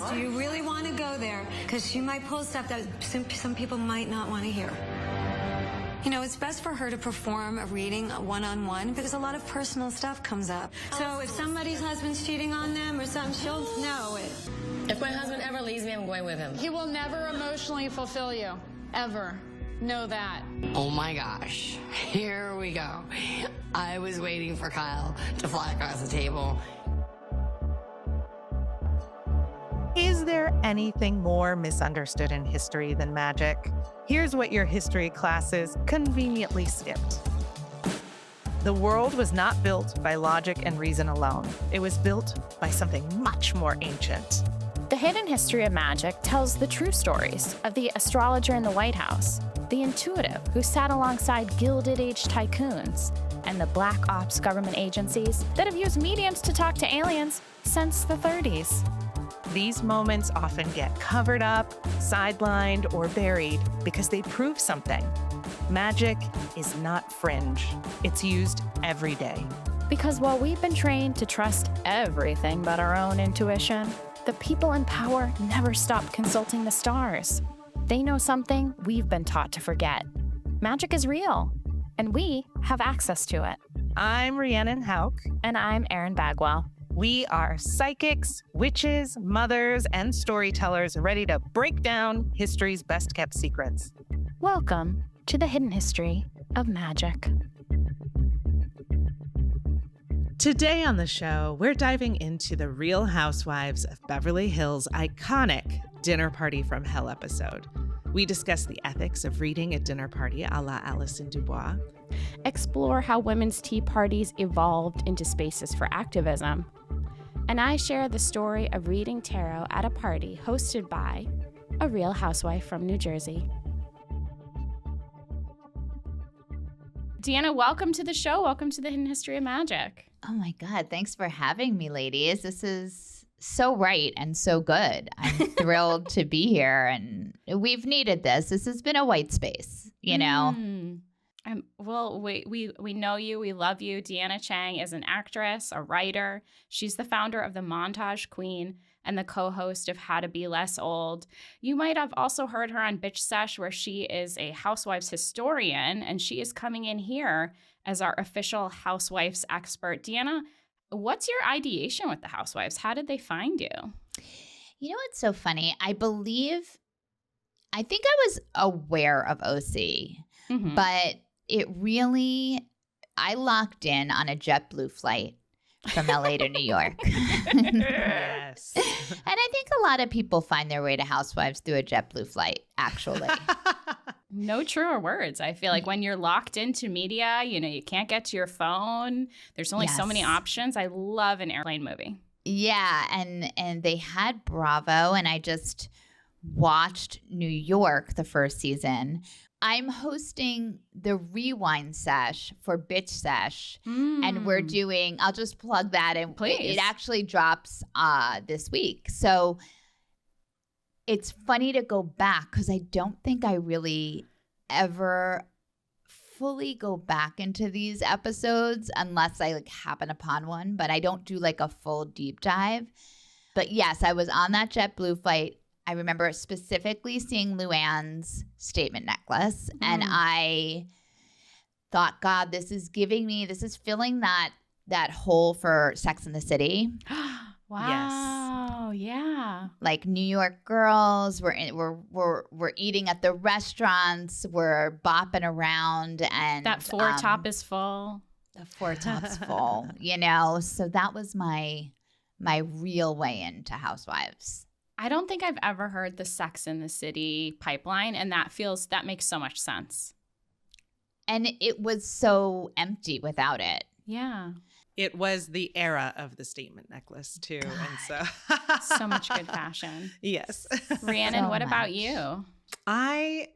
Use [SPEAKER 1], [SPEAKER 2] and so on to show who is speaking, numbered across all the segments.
[SPEAKER 1] honest, do you really want to go there? Because she might pull stuff that some people might not want to hear. You know, it's best for her to perform a reading one-on-one because a lot of personal stuff comes up. So if somebody's husband's cheating on them or something, she'll know it.
[SPEAKER 2] If my husband ever leaves me, I'm going with him.
[SPEAKER 3] He will never emotionally fulfill you. Ever. Know that.
[SPEAKER 2] Oh my gosh. Here we go. I was waiting for Kyle to fly across the table.
[SPEAKER 4] Is there anything more misunderstood in history than magic? Here's what your history classes conveniently skipped. The world was not built by logic and reason alone. It was built by something much more ancient.
[SPEAKER 5] The Hidden History of Magic tells the true stories of the astrologer in the White House, the intuitive who sat alongside Gilded Age tycoons, and the black ops government agencies that have used mediums to talk to aliens since the 30s.
[SPEAKER 4] These moments often get covered up, sidelined, or buried because they prove something. Magic is not fringe. It's used every day.
[SPEAKER 5] Because while we've been trained to trust everything but our own intuition, the people in power never stop consulting the stars. They know something we've been taught to forget. Magic is real, and we have access to it.
[SPEAKER 4] I'm Rhiannon Houch.
[SPEAKER 5] And I'm Erin Bagwell.
[SPEAKER 4] We are psychics, witches, mothers, and storytellers ready to break down history's best-kept secrets.
[SPEAKER 5] Welcome to the Hidden History of Magic.
[SPEAKER 4] Today on the show, we're diving into the Real Housewives of Beverly Hills' iconic Dinner Party from Hell episode. We discuss the ethics of reading a dinner party a la Allison DuBois.
[SPEAKER 5] Explore how women's tea parties evolved into spaces for activism. And I share the story of reading tarot at a party hosted by a real housewife from New Jersey. Deanna, welcome to the show. Welcome to the Hidden History of Magic.
[SPEAKER 6] Oh my God, thanks for having me, ladies. This is so right and so good. I'm thrilled to be here, and we've needed this. This has been a white space, you know?
[SPEAKER 5] Well, we know you. We love you. Deanna Cheng is an actress, a writer. She's the founder of the Montage Queen and the co-host of How to Be Less Old. You might have also heard her on Bitch Sesh, where she is a Housewives historian, and she is coming in here as our official Housewives expert. Deanna, what's your ideation with the Housewives? How did they find you?
[SPEAKER 6] You know what's so funny? I think I was aware of OC, but I locked in on a JetBlue flight from LA to New York.
[SPEAKER 4] Yes.
[SPEAKER 6] And I think a lot of people find their way to Housewives through a JetBlue flight, actually.
[SPEAKER 5] No truer words. I feel like when you're locked into media, you can't get to your phone. There's only so many options. I love an airplane movie. Yeah,
[SPEAKER 6] and they had Bravo, and I just watched New York the first season. I'm hosting the rewind sesh for Bitch Sesh, and we're doing, I'll just plug that in.
[SPEAKER 5] Please.
[SPEAKER 6] It actually drops this week. So it's funny to go back because I don't think I really ever fully go back into these episodes unless I happen upon one, but I don't do a full deep dive. But yes, I was on that JetBlue flight. I remember specifically seeing Luann's statement necklace, and I thought, God, this is filling that hole for Sex and the City.
[SPEAKER 5] Wow.
[SPEAKER 4] Yes.
[SPEAKER 5] Yeah.
[SPEAKER 6] New York girls, we're eating at the restaurants, we're bopping around, and
[SPEAKER 5] that four-top is full.
[SPEAKER 6] The four-top's full, So that was my real way into Housewives.
[SPEAKER 5] I don't think I've ever heard the Sex and the City pipeline, and that makes so much sense.
[SPEAKER 6] And it was so empty without it.
[SPEAKER 5] Yeah.
[SPEAKER 4] It was the era of the statement necklace, too.
[SPEAKER 6] God.
[SPEAKER 4] And so
[SPEAKER 5] So much good fashion.
[SPEAKER 4] Yes.
[SPEAKER 5] Rhiannon,
[SPEAKER 6] So
[SPEAKER 5] what
[SPEAKER 6] much.
[SPEAKER 5] about you?
[SPEAKER 4] I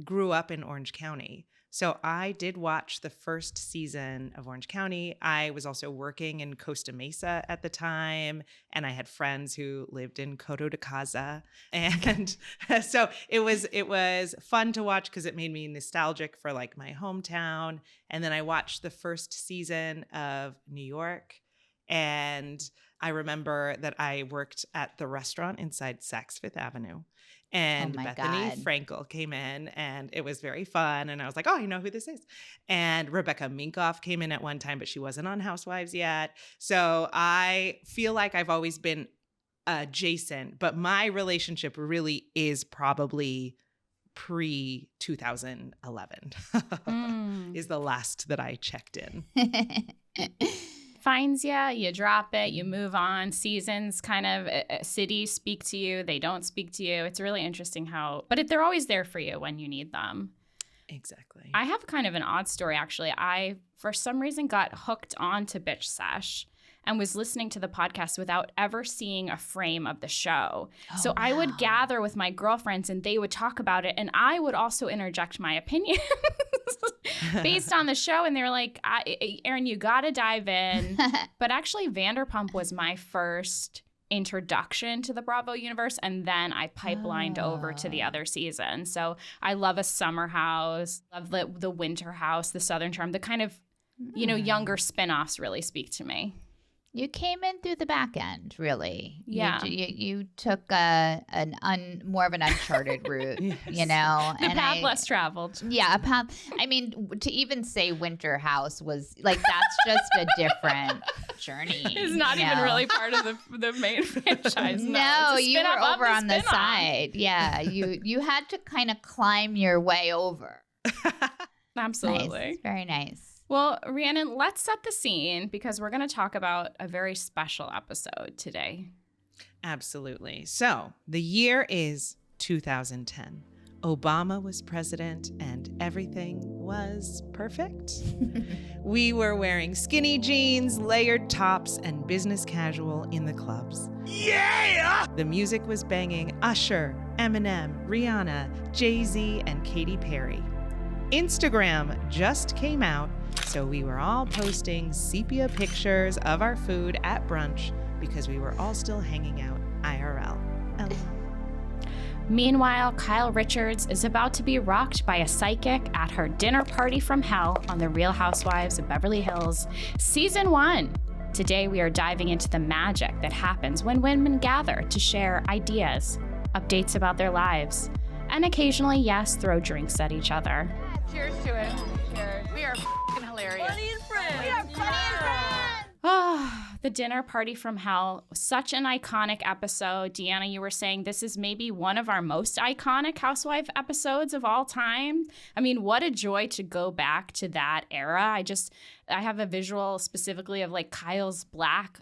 [SPEAKER 4] grew up in Orange County. So I did watch the first season of Orange County. I was also working in Costa Mesa at the time, and I had friends who lived in Coto de Caza. And so it was fun to watch because it made me nostalgic for my hometown. And then I watched the first season of New York, And I remember that I worked at the restaurant inside Saks Fifth Avenue. And Bethany Frankel came in, and it was very fun. And I was like, oh, I know who this is. And Rebecca Minkoff came in at one time, but she wasn't on Housewives yet. So I feel like I've always been adjacent, but my relationship really is probably pre-2011 is the last that I checked in.
[SPEAKER 5] Finds you drop it, you move on. Seasons kind of, cities speak to you, they don't speak to you. It's really interesting but they're always there for you when you need them.
[SPEAKER 4] Exactly.
[SPEAKER 5] I have kind of an odd story, actually. I, for some reason, got hooked on to Bitch Sesh and was listening to the podcast without ever seeing a frame of the show. So I would gather with my girlfriends and they would talk about it, and I would also interject my opinions based on the show. And they were like, Erin, you got to dive in. But actually, Vanderpump was my first introduction to the Bravo universe, and then I pipelined over to the other season. So I love a summer house, love the winter house, the Southern Charm, the kind of, younger spinoffs really speak to me.
[SPEAKER 6] You came in through the back end, really.
[SPEAKER 5] Yeah.
[SPEAKER 6] You took more of an uncharted route,
[SPEAKER 4] Yes.
[SPEAKER 6] you know.
[SPEAKER 5] The path less traveled.
[SPEAKER 6] Yeah, a path. I mean, to even say Winter House was like, that's just a different journey.
[SPEAKER 5] It's not even really part of the main franchise.
[SPEAKER 6] No, you were over on the
[SPEAKER 5] spin-off.
[SPEAKER 6] side. Yeah, you had to kind of climb your way over.
[SPEAKER 5] Absolutely.
[SPEAKER 6] Nice. Very nice.
[SPEAKER 5] Well, Rhiannon, let's set the scene because we're going to talk about a very special episode today.
[SPEAKER 4] Absolutely. So the year is 2010. Obama was president and everything was perfect. We were wearing skinny jeans, layered tops, and business casual in the clubs. Yeah! The music was banging Usher, Eminem, Rihanna, Jay-Z, and Katy Perry. Instagram just came out, so we were all posting sepia pictures of our food at brunch because we were all still hanging out IRL.
[SPEAKER 5] Meanwhile, Kyle Richards is about to be rocked by a psychic at her dinner party from hell on The Real Housewives of Beverly Hills, Season 1. Today, we are diving into the magic that happens when women gather to share ideas, updates about their lives, and occasionally, yes, throw drinks at each other.
[SPEAKER 3] Cheers to it. Cheers. We are f***ing hilarious. Funny and friends. We are funny and friends.
[SPEAKER 5] Oh, the dinner party from hell. Such an iconic episode. Deanna, you were saying this is maybe one of our most iconic housewife episodes of all time. I mean, what a joy to go back to that era. I have a visual specifically of like Kyle's black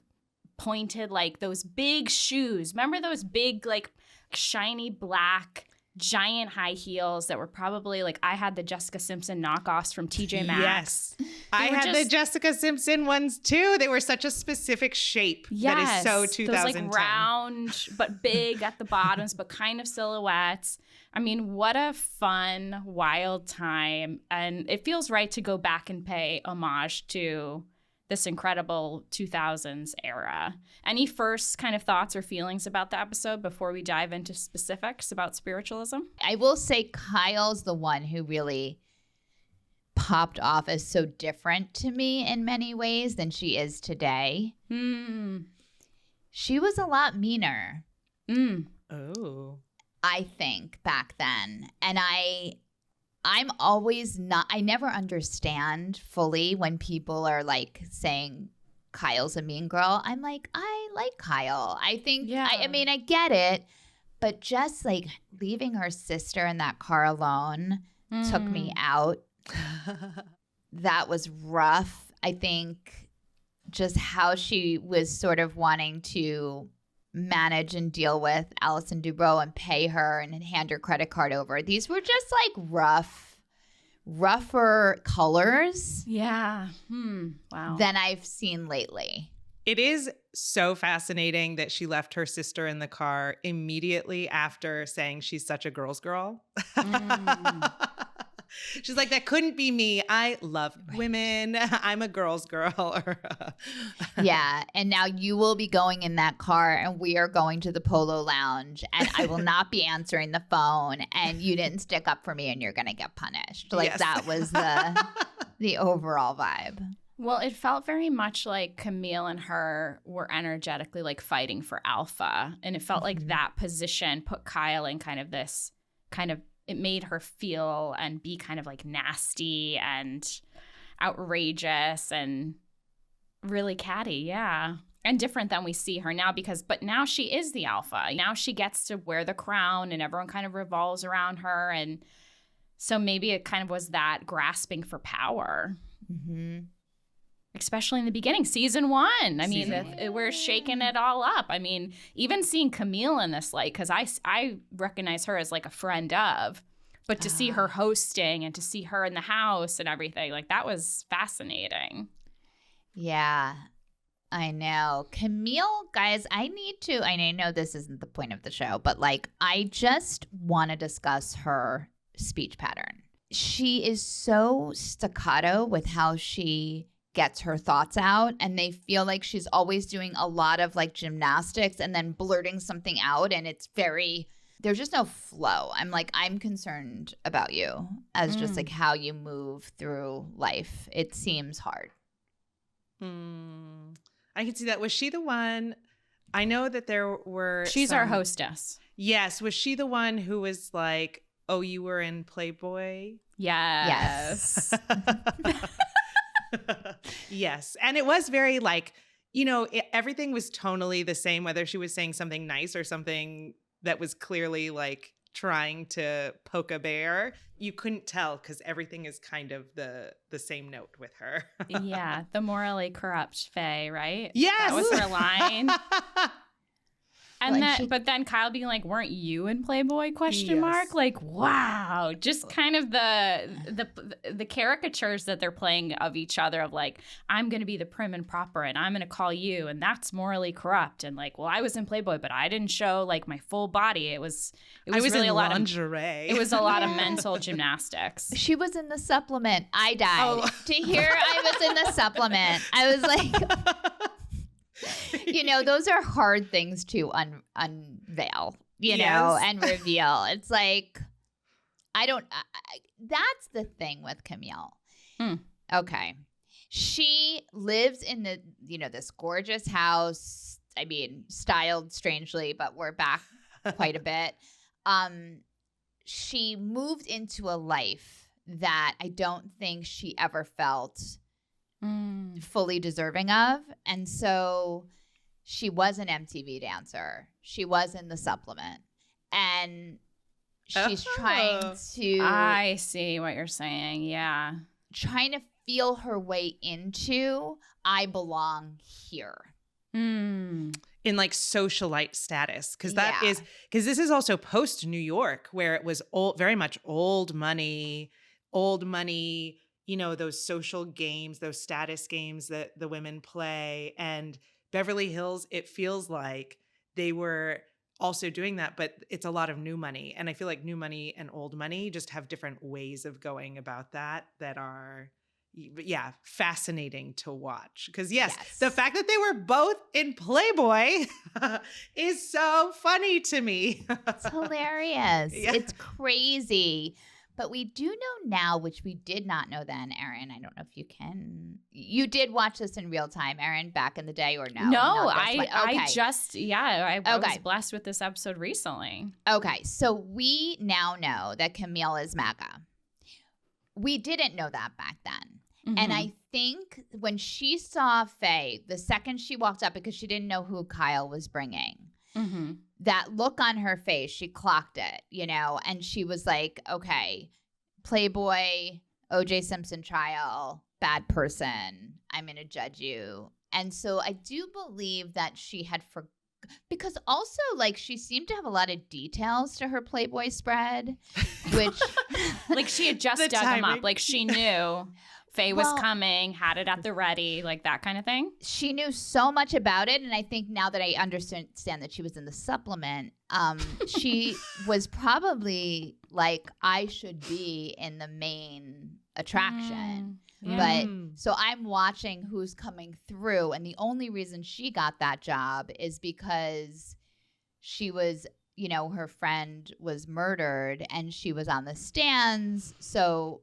[SPEAKER 5] pointed, like those big shoes. Remember those big, like shiny black giant high heels that were probably like, I had the Jessica Simpson knockoffs from TJ Maxx.
[SPEAKER 4] Yes. I had the Jessica Simpson ones too. They were such a specific shape that is so 2010.
[SPEAKER 5] Those like round but big at the bottoms, but kind of silhouettes. I mean, what a fun, wild time. And it feels right to go back and pay homage to this incredible 2000s era. Any first kind of thoughts or feelings about the episode before we dive into specifics about spiritualism?
[SPEAKER 6] I will say Kyle's the one who really popped off as so different to me in many ways than she is today. She was a lot meaner.
[SPEAKER 4] Oh.
[SPEAKER 6] I think back then. And I'm always I never understand fully when people are like saying Kyle's a mean girl. I'm like, I like Kyle. I think, I mean, I get it. But just like leaving her sister in that car alone took me out. That was rough. I think just how she was sort of wanting to manage and deal with Allison DuBois and pay her and hand her credit card over. These were just like rougher colors.
[SPEAKER 5] Yeah. Wow.
[SPEAKER 6] Than I've seen lately.
[SPEAKER 4] It is so fascinating that she left her sister in the car immediately after saying she's such a girl's girl. She's like, that couldn't be me. I love women. I'm a girl's girl.
[SPEAKER 6] Yeah. And now you will be going in that car and we are going to the Polo Lounge and I will not be answering the phone and you didn't stick up for me and you're going to get punished. Like that was the overall vibe.
[SPEAKER 5] Well, it felt very much like Camille and her were energetically like fighting for alpha. And it felt like that position put Kyle in kind of this kind of, it made her feel and be kind of like nasty and outrageous and really catty. Yeah. And different than we see her now but now she is the alpha. Now she gets to wear the crown and everyone kind of revolves around her. And so maybe it kind of was that grasping for power. Mm-hmm. Especially in the beginning, season 1. I mean, we're shaking it all up. I mean, even seeing Camille in this light, because I recognize her as like a friend of, but to see her hosting and to see her in the house and everything, like that was fascinating.
[SPEAKER 6] Yeah, I know. Camille, guys, I know this isn't the point of the show, but like I just want to discuss her speech pattern. She is so staccato with how she gets her thoughts out, and they feel like she's always doing a lot of like gymnastics and then blurting something out, and it's very, there's just no flow. I'm concerned about you as just like how you move through life. It seems hard.
[SPEAKER 4] I can see that. Was she the one? I know that there were
[SPEAKER 5] She's our hostess.
[SPEAKER 4] Yes. Was she the one who was like, oh, you were in Playboy?
[SPEAKER 6] Yes.
[SPEAKER 4] Yes. And it was very like, everything was tonally the same, whether she was saying something nice or something that was clearly like trying to poke a bear. You couldn't tell because everything is kind of the same note with her.
[SPEAKER 5] Yeah. The morally corrupt Faye, right?
[SPEAKER 4] Yes.
[SPEAKER 5] That was her line. And
[SPEAKER 6] Well,
[SPEAKER 5] but then Kyle being like, "Weren't you in Playboy?" ?
[SPEAKER 4] Yes.
[SPEAKER 5] Like, wow, just kind of the caricatures that they're playing of each other of like, I'm going to be the prim and proper, and I'm going to call you, and that's morally corrupt, and like, well, I was in Playboy, but I didn't show like my full body. It was really
[SPEAKER 4] in
[SPEAKER 5] a lot
[SPEAKER 4] lingerie.
[SPEAKER 5] It was a lot of mental gymnastics.
[SPEAKER 6] She was in the supplement. I died to hear I was in the supplement. I was like. Those are hard things to unveil, and reveal. It's like, that's the thing with Camille. Okay. She lives in this gorgeous house. I mean, styled strangely, but we're back quite a bit. She moved into a life that I don't think she ever felt fully deserving of. And so she was an MTV dancer. She was in the supplement. And she's trying to...
[SPEAKER 5] I see what you're saying. Yeah.
[SPEAKER 6] Trying to feel her way into, I belong here.
[SPEAKER 4] In like socialite status. Because this is also post New York, where it was very much old money, those social games, those status games that the women play. And Beverly Hills, it feels like they were also doing that, but it's a lot of new money. And I feel like new money and old money just have different ways of going about that are, fascinating to watch. Because the fact that they were both in Playboy is so funny to me.
[SPEAKER 6] It's hilarious. Yeah. It's crazy. But we do know now, which we did not know then, Erin. I don't know if you can. You did watch this in real time, Erin, back in the day, or no?
[SPEAKER 5] No, I was blessed with this episode recently.
[SPEAKER 6] Okay, so we now know that Camille is MAGA. We didn't know that back then. Mm-hmm. And I think when she saw Faye, the second she walked up, because she didn't know who Kyle was bringing, that look on her face, she clocked it, and she was like, okay, Playboy, O.J. Simpson trial, bad person, I'm going to judge you. And so I do believe that she had because also, like, she seemed to have a lot of details to her Playboy spread, which...
[SPEAKER 5] like, she had just dug them up. Like, she knew... Faye was coming, had it at the ready, like that kind of thing.
[SPEAKER 6] She knew so much about it. And I think now that I understand that she was in the supplement, she was probably like, I should be in the main attraction. But so I'm watching who's coming through. And the only reason she got that job is because she was, her friend was murdered and she was on the stands. So,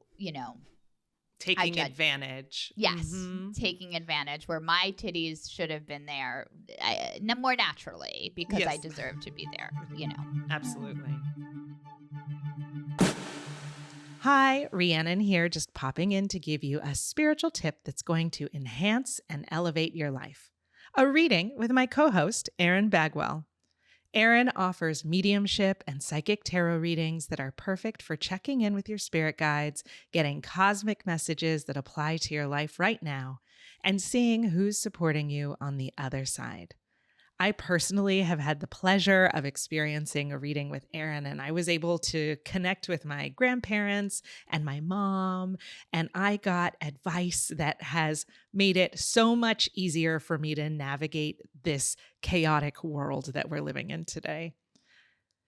[SPEAKER 4] taking advantage.
[SPEAKER 6] Yes, taking advantage where my titties should have been there more naturally because I deserve to be there,
[SPEAKER 4] Absolutely. Hi, Rhiannon here, just popping in to give you a spiritual tip that's going to enhance and elevate your life. A reading with my co-host, Erin Bagwell. Erin offers mediumship and psychic tarot readings that are perfect for checking in with your spirit guides, getting cosmic messages that apply to your life right now, and seeing who's supporting you on the other side. I personally have had the pleasure of experiencing a reading with Erin, and I was able to connect with my grandparents and my mom, and I got advice that has made it so much easier for me to navigate this chaotic world that we're living in today.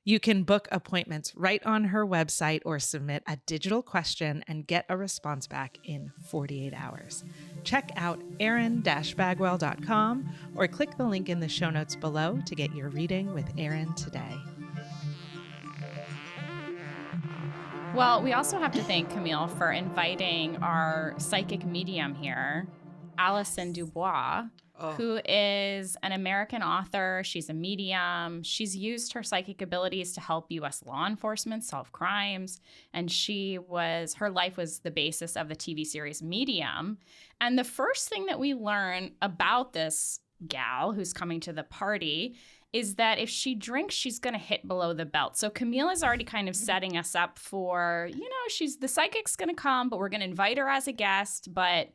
[SPEAKER 4] You can book appointments right on her website or submit a digital question and get a response back in 48 hours. Check out erin-bagwell.com or click the link in the show notes below to get your reading with Erin today.
[SPEAKER 5] Well, we also have to thank Camille for inviting our psychic medium here, Allison DuBois, who is an American author. She's a medium. She's used her psychic abilities to help U.S. law enforcement solve crimes. And her life was the basis of the TV series Medium. And the first thing that we learn about this gal who's coming to the party is that if she drinks, she's going to hit below the belt. So Camille is already kind of setting us up for, the psychic's going to come, but we're going to invite her as a guest. But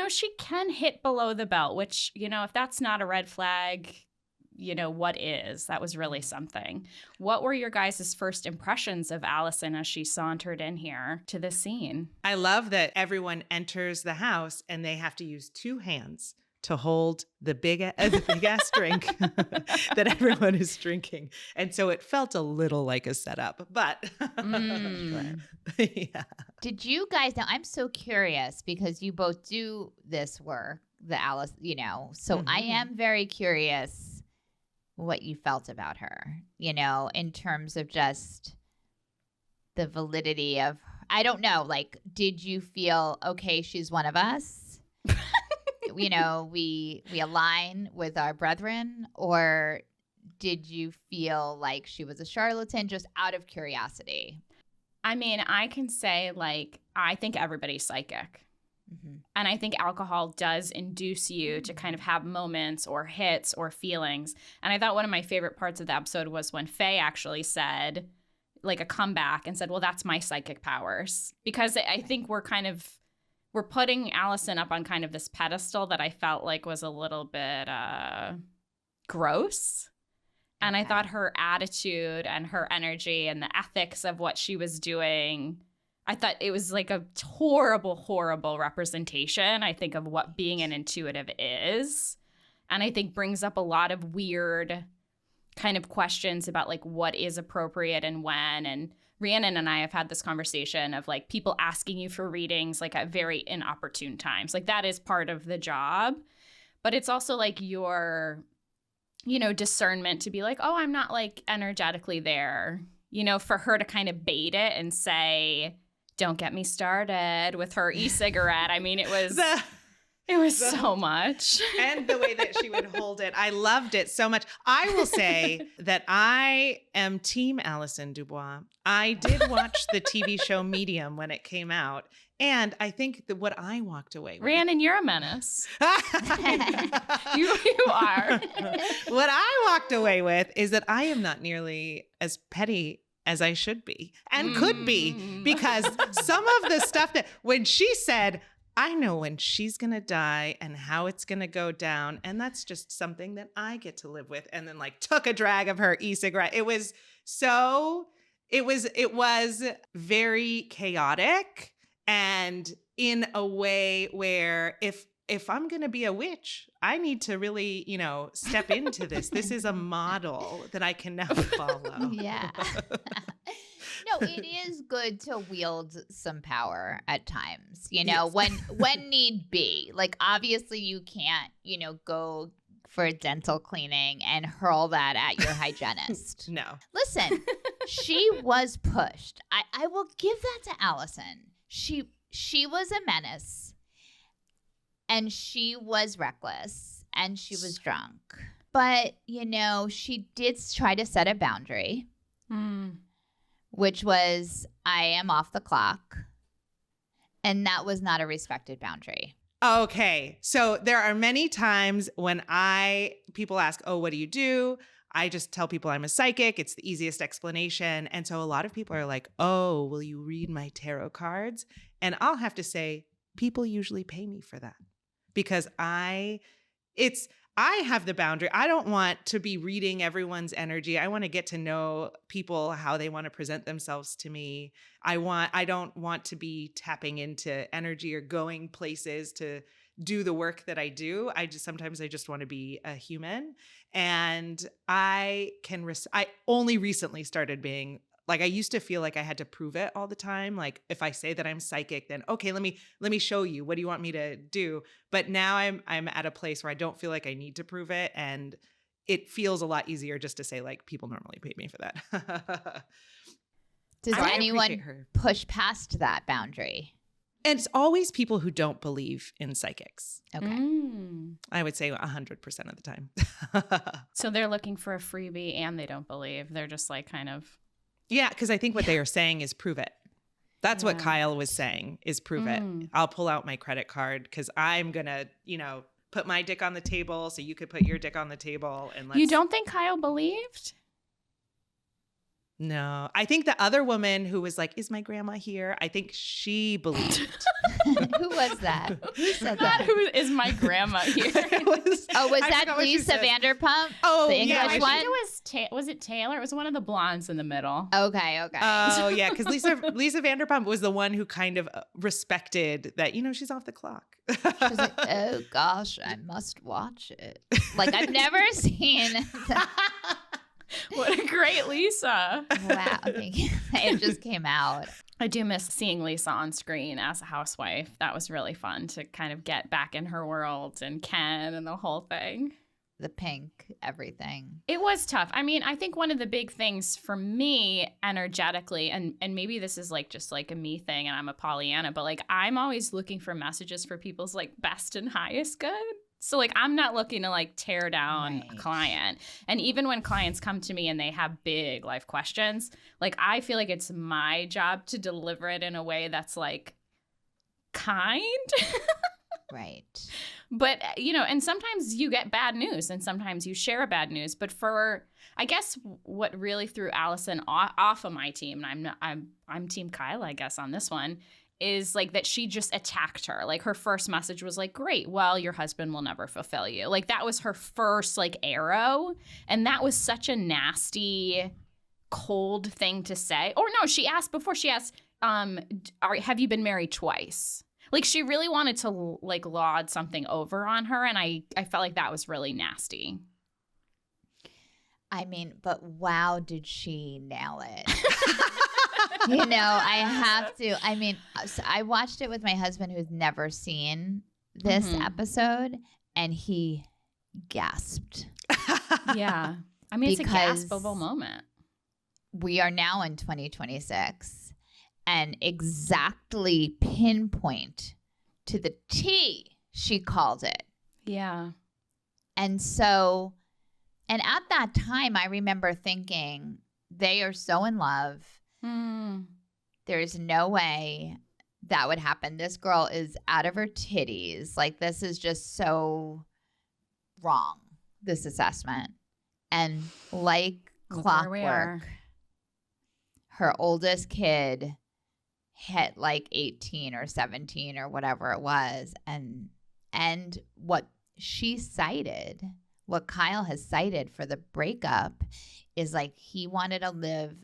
[SPEAKER 5] she can hit below the belt, which, if that's not a red flag, what is? That was really something. What were your guys' first impressions of Allison as she sauntered in here to the scene?
[SPEAKER 4] I love that everyone enters the house and they have to use two hands to hold the big ass drink that everyone is drinking. And so it felt a little like a setup, but yeah.
[SPEAKER 6] Did you guys, now I'm so curious because you both do this work, the Alice, so I am very curious what you felt about her, in terms of just the validity of, I don't know, like, did you feel, okay, she's one of us? We align with our brethren, or did you feel like she was a charlatan just out of curiosity?
[SPEAKER 5] I mean, I can say, I think everybody's psychic. Mm-hmm. And I think alcohol does induce you to kind of have moments or hits or feelings. And I thought one of my favorite parts of the episode was when Faye actually said, a comeback and said, well, that's my psychic powers. Because I think we're putting Allison up on kind of this pedestal that I felt like was a little bit gross. And I thought her attitude and her energy and the ethics of what she was doing, I thought it was like a horrible, horrible representation, I think, of what being an intuitive is. And I think brings up a lot of weird kind of questions about what is appropriate and when. And Rhiannon and I have had this conversation of people asking you for readings at very inopportune times. That is part of the job, but it's also your, discernment to be oh, I'm not energetically there, for her to kind of bait it and say, don't get me started with her e-cigarette. I mean, it was so much.
[SPEAKER 4] And the way that she would hold it. I loved it so much. I will say that I am team Allison DuBois. I did watch the TV show Medium when it came out. And I think that what I walked away with.
[SPEAKER 5] Rhiannon, you're a menace. You are.
[SPEAKER 4] What I walked away with is that I am not nearly as petty as I should be and could be, because some of the stuff that when she said, I know when she's going to die and how it's going to go down. And that's just something that I get to live with. And then took a drag of her e-cigarette. It was very chaotic, and in a way where if I'm going to be a witch, I need to really, step into this. This is a model that I can now follow.
[SPEAKER 6] Yeah. No, it is good to wield some power at times,
[SPEAKER 4] Yes.
[SPEAKER 6] when need be. Obviously you can't, go for dental cleaning and hurl that at your hygienist.
[SPEAKER 4] No.
[SPEAKER 6] Listen, she was pushed. I will give that to Allison. She she was a menace, and she was reckless, and she was drunk. But, you know, she did try to set a boundary, which was, I am off the clock. And that was not a respected boundary.
[SPEAKER 4] Okay. So there are many times when people ask, oh, what do you do? I just tell people I'm a psychic. It's the easiest explanation. And so a lot of people are like, oh, will you read my tarot cards? And I'll have to say, people usually pay me for that because I have the boundary. I don't want to be reading everyone's energy. I want to get to know people, how they want to present themselves to me. I don't want to be tapping into energy or going places to do the work that I do. Sometimes I just want to be a human. And I only recently started being like, I used to feel like I had to prove it all the time. Like if I say that I'm psychic, then okay, let me show you. What do you want me to do? But now I'm at a place where I don't feel like I need to prove it. And it feels a lot easier just to say like, people normally pay me for that.
[SPEAKER 6] Does anyone push past that boundary?
[SPEAKER 4] And it's always people who don't believe in psychics.
[SPEAKER 6] Okay.
[SPEAKER 4] I would say 100% of the time.
[SPEAKER 5] So they're looking for a freebie and they don't believe. They're just like kind of.
[SPEAKER 4] Yeah, because I think what they are saying is prove it. That's what Kyle was saying is prove it. I'll pull out my credit card because I'm going to, put my dick on the table so you could put your dick on the table. And
[SPEAKER 5] You don't think Kyle believed?
[SPEAKER 4] No. I think the other woman who was like, is my grandma here? I think she believed.
[SPEAKER 6] Who was that? Who said that?
[SPEAKER 5] Who is my grandma here?
[SPEAKER 6] Was that Lisa Vanderpump?
[SPEAKER 4] Oh,
[SPEAKER 6] the English
[SPEAKER 5] I
[SPEAKER 6] one?
[SPEAKER 5] think it was it Taylor? It was one of the blondes in the middle.
[SPEAKER 6] Okay.
[SPEAKER 4] Oh, yeah, because Lisa Vanderpump was the one who kind of respected that, she's off the clock.
[SPEAKER 6] She's like, oh, gosh, I must watch it. Like, I've never seen that.
[SPEAKER 5] What a great Lisa.
[SPEAKER 6] Wow. It just came out.
[SPEAKER 5] I do miss seeing Lisa on screen as a housewife. That was really fun to kind of get back in her world and Ken and the whole thing.
[SPEAKER 6] The pink, everything.
[SPEAKER 5] It was tough. I mean, I think one of the big things for me energetically, and maybe this is like just like a me thing and I'm a Pollyanna, but like I'm always looking for messages for people's like best and highest good. So like I'm not looking to like tear down a client. And even when clients come to me and they have big life questions, like I feel like it's my job to deliver it in a way that's like kind.
[SPEAKER 6] Right.
[SPEAKER 5] But, and sometimes you get bad news and sometimes you share bad news. But I guess what really threw Allison off of my team, and I'm Team Kyle, I guess, on this one, is like that she just attacked her. Like her first message was like, great, well, your husband will never fulfill you. Like that was her first like arrow. And that was such a nasty, cold thing to say. Or no, she asked, have you been married twice? Like she really wanted to like laud something over on her. And I felt like that was really nasty.
[SPEAKER 6] I mean, but wow, did she nail it? I have to. I mean, so I watched it with my husband who's never seen this episode, and he gasped.
[SPEAKER 5] Yeah. I mean, it's a gaspable moment.
[SPEAKER 6] We are now in 2026, and exactly pinpoint to the T, she called it.
[SPEAKER 5] Yeah.
[SPEAKER 6] And so, and at that time, I remember thinking, they are so in love. There's no way that would happen. This girl is out of her titties. Like, this is just so wrong, this assessment. And like clockwork, her oldest kid hit like 18 or 17 or whatever it was. And what she cited, what Kyle has cited for the breakup is like he wanted to live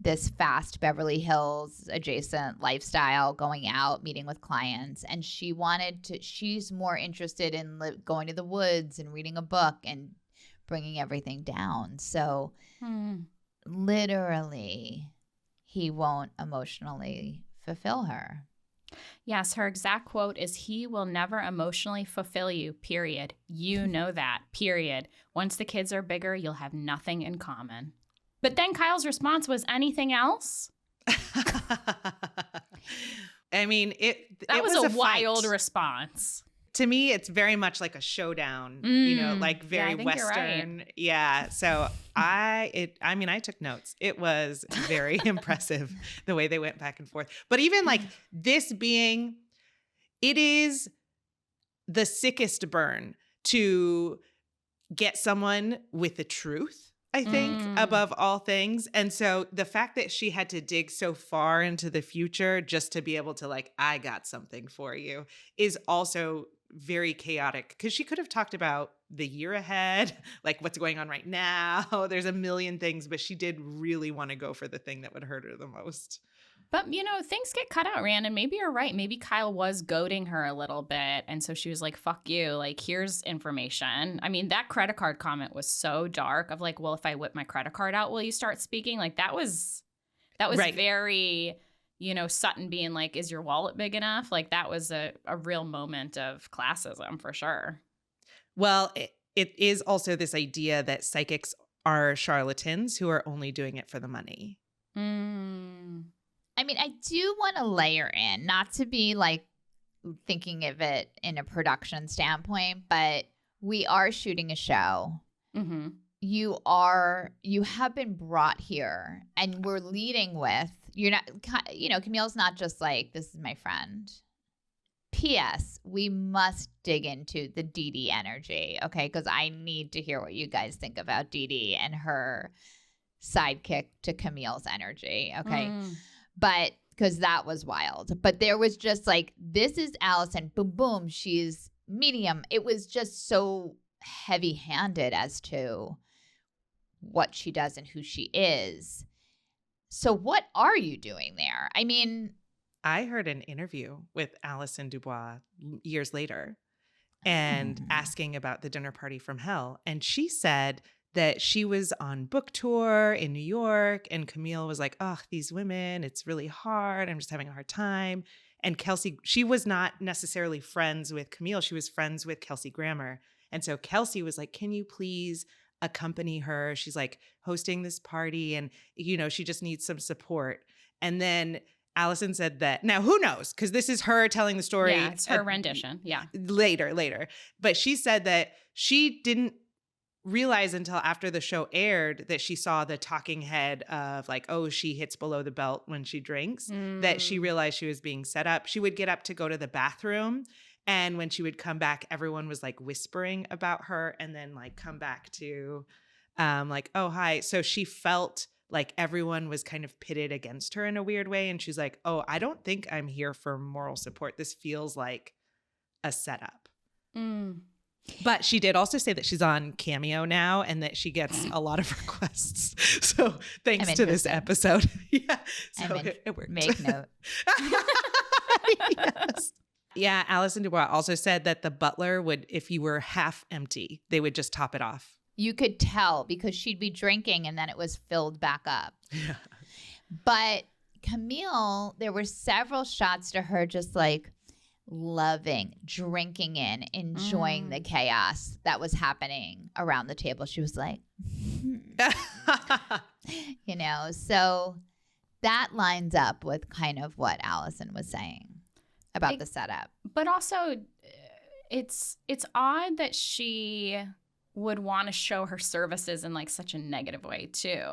[SPEAKER 6] this fast Beverly Hills adjacent lifestyle, going out, meeting with clients. And she's more interested in going to the woods and reading a book and bringing everything down. So literally, he won't emotionally fulfill her.
[SPEAKER 5] Yes, her exact quote is, he will never emotionally fulfill you, period. You know that, period. Once the kids are bigger, you'll have nothing in common. But then Kyle's response was, anything else?
[SPEAKER 4] I mean,
[SPEAKER 5] that was
[SPEAKER 4] was
[SPEAKER 5] a wild
[SPEAKER 4] fight.
[SPEAKER 5] response.
[SPEAKER 4] To me, it's very much like a showdown, like very Western. Right. Yeah. So I took notes. It was very impressive the way they went back and forth. But even like this being, it is the sickest burn to get someone with the truth, I think, above all things. And so the fact that she had to dig so far into the future just to be able to like, I got something for you, is also very chaotic, because she could have talked about the year ahead, like what's going on right now. There's a million things, but she did really want to go for the thing that would hurt her the most.
[SPEAKER 5] But, things get cut out, Rhiannon. Maybe you're right. Maybe Kyle was goading her a little bit. And so she was like, fuck you. Like, here's information. I mean, that credit card comment was so dark of like, well, if I whip my credit card out, will you start speaking? Like, that was right. Very, Sutton being like, is your wallet big enough? Like, that was a real moment of classism for sure.
[SPEAKER 4] Well, it is also this idea that psychics are charlatans who are only doing it for the money.
[SPEAKER 6] I mean, I do want to layer in, not to be like thinking of it in a production standpoint, but we are shooting a show. Mm-hmm. You have been brought here, and we're leading with, Camille's not just like, this is my friend. P.S. We must dig into the Dee Dee energy, okay? Because I need to hear what you guys think about Dee Dee and her sidekick to Camille's energy, okay? But because that was wild. But there was just like, this is Allison, boom, boom, she's medium. It was just so heavy-handed as to what she does and who she is. So what are you doing there? I mean,
[SPEAKER 4] I heard an interview with Allison DuBois years later and asking about the dinner party from hell. And she said that she was on book tour in New York, and Camille was like, oh, these women, it's really hard. I'm just having a hard time. And Kelsey, she was not necessarily friends with Camille. She was friends with Kelsey Grammer. And so Kelsey was like, can you please accompany her? She's like hosting this party, and, she just needs some support. And then Allison said that, now who knows? Because this is her telling the story.
[SPEAKER 5] Yeah, it's her rendition. Yeah.
[SPEAKER 4] Later. But she said that she didn't realize until after the show aired that she saw the talking head of like, oh, she hits below the belt when she drinks, that she realized she was being set up. She would get up to go to the bathroom, and when she would come back, everyone was like whispering about her, and then like come back to like, oh, hi. So she felt like everyone was kind of pitted against her in a weird way. And she's like, oh, I don't think I'm here for moral support. This feels like a setup. But she did also say that she's on Cameo now and that she gets a lot of requests. So thanks to this episode. Yeah. So it worked.
[SPEAKER 6] Make note.
[SPEAKER 4] Yes. Yeah. Allison DuBois also said that the butler would, if you were half empty, they would just top it off.
[SPEAKER 6] You could tell because she'd be drinking and then it was filled back up. Yeah. But Camille, there were several shots to her just like loving, drinking in, enjoying the chaos that was happening around the table. She was like, so that lines up with kind of what Allison was saying about the setup.
[SPEAKER 5] But also it's odd that she would want to show her services in like such a negative way too.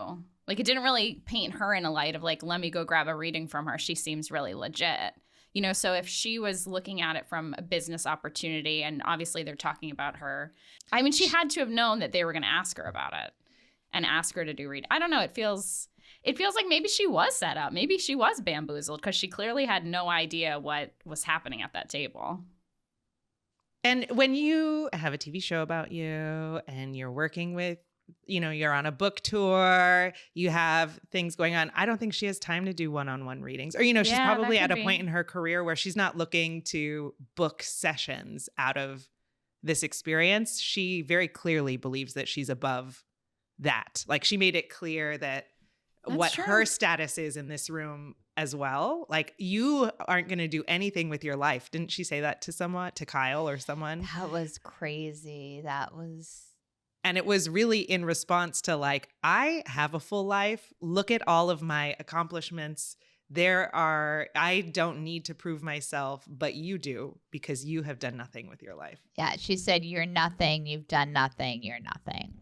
[SPEAKER 5] Like it didn't really paint her in a light of like, let me go grab a reading from her. She seems really legit. So if she was looking at it from a business opportunity, and obviously they're talking about her, I mean, she had to have known that they were going to ask her about it and ask her to do read. I don't know. It feels like maybe she was set up. Maybe she was bamboozled because she clearly had no idea what was happening at that table.
[SPEAKER 4] And when you have a TV show about you and you're working with, you're on a book tour, you have things going on, I don't think she has time to do one-on-one readings. Or, she's probably at a point in her career where she's not looking to book sessions out of this experience. She very clearly believes that she's above that. Like she made it clear that what her status is in this room as well. Like you aren't going to do anything with your life. Didn't she say that to Kyle or someone?
[SPEAKER 6] That was crazy.
[SPEAKER 4] And it was really in response to like, I have a full life. Look at all of my accomplishments. I don't need to prove myself, but you do, because you have done nothing with your life.
[SPEAKER 6] Yeah, she said, you're nothing, you've done nothing, you're nothing.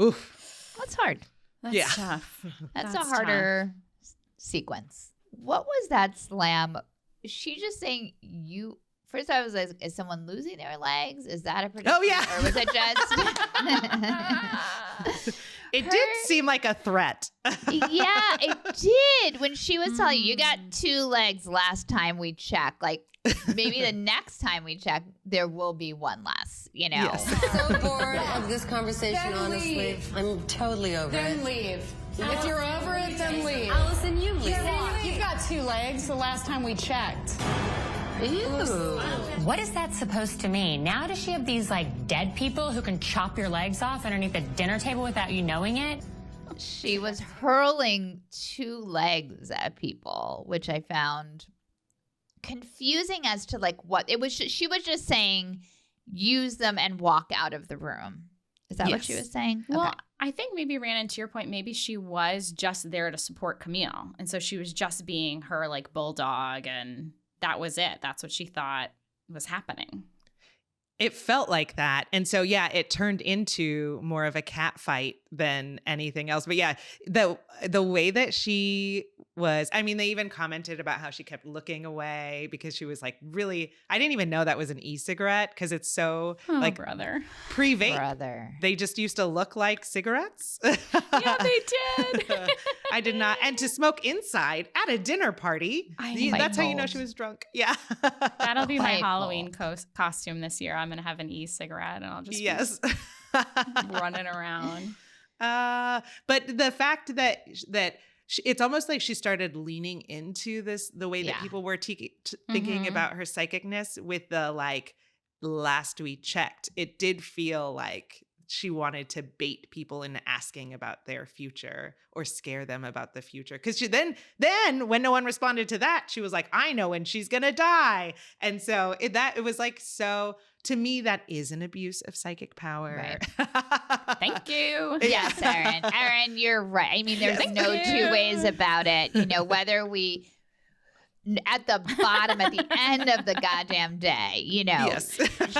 [SPEAKER 4] Oof.
[SPEAKER 6] That's hard.
[SPEAKER 5] That's tough.
[SPEAKER 6] That's a harder sequence. What was that slam? Is she just saying you? First, I was like, is someone losing their legs? Is that a prediction?
[SPEAKER 4] Oh, yeah.
[SPEAKER 6] Or was it just?
[SPEAKER 4] It did seem like a threat.
[SPEAKER 6] Yeah, it did. When she was telling you got 2 legs last time we checked, like maybe the next time we check, there will be 1 less, you know?
[SPEAKER 4] Yes.
[SPEAKER 7] I'm so bored of this conversation,
[SPEAKER 3] Then
[SPEAKER 7] honestly.
[SPEAKER 3] leave.
[SPEAKER 7] I'm totally over
[SPEAKER 3] Then
[SPEAKER 7] it.
[SPEAKER 3] leave. If you're over it, then leave.
[SPEAKER 7] Allison, you leave.
[SPEAKER 3] You've got 2 legs the last time we checked.
[SPEAKER 7] Ew.
[SPEAKER 8] What is that supposed to mean? Now does she have these like dead people who can chop your legs off underneath the dinner table without you knowing it?
[SPEAKER 6] She was hurling 2 legs at people, which I found confusing as to like what it was. She was just saying, use them and walk out of the room. Is that what she was saying?
[SPEAKER 5] Well,
[SPEAKER 6] Okay.
[SPEAKER 5] I think maybe Rhiannon, to your point, maybe she was just there to support Camille. And so she was just being her like bulldog, and that was it. That's what she thought was happening.
[SPEAKER 4] It felt like that. And so, yeah, it turned into more of a cat fight than anything else. But yeah, the way that she was, I mean, they even commented about how she kept looking away because she was like really, I didn't even know that was an e-cigarette because it's so like
[SPEAKER 5] brother.
[SPEAKER 4] pre-vape.
[SPEAKER 6] Brother.
[SPEAKER 4] They just used to look like cigarettes.
[SPEAKER 5] Yeah, they did.
[SPEAKER 4] I did not. And to smoke inside at a dinner party, that's how you know she was drunk. Yeah.
[SPEAKER 5] That'll be my
[SPEAKER 6] Quite
[SPEAKER 5] Halloween costume this year. I'm going to have an e-cigarette and I'll just be running around.
[SPEAKER 4] But the fact that it's almost like she started leaning into this, the way that people were thinking about her psychicness with the like, last we checked, it did feel like she wanted to bait people into asking about their future or scare them about the future. Because she then when no one responded to that, she was like, I know when she's going to die. And so it was like, so to me, that is an abuse of psychic power.
[SPEAKER 6] Right.
[SPEAKER 5] Thank you.
[SPEAKER 6] Yes, Erin. Erin, you're right. I mean, there's no 2 ways about it. You know, whether we at the bottom, at the end of the goddamn day, you know,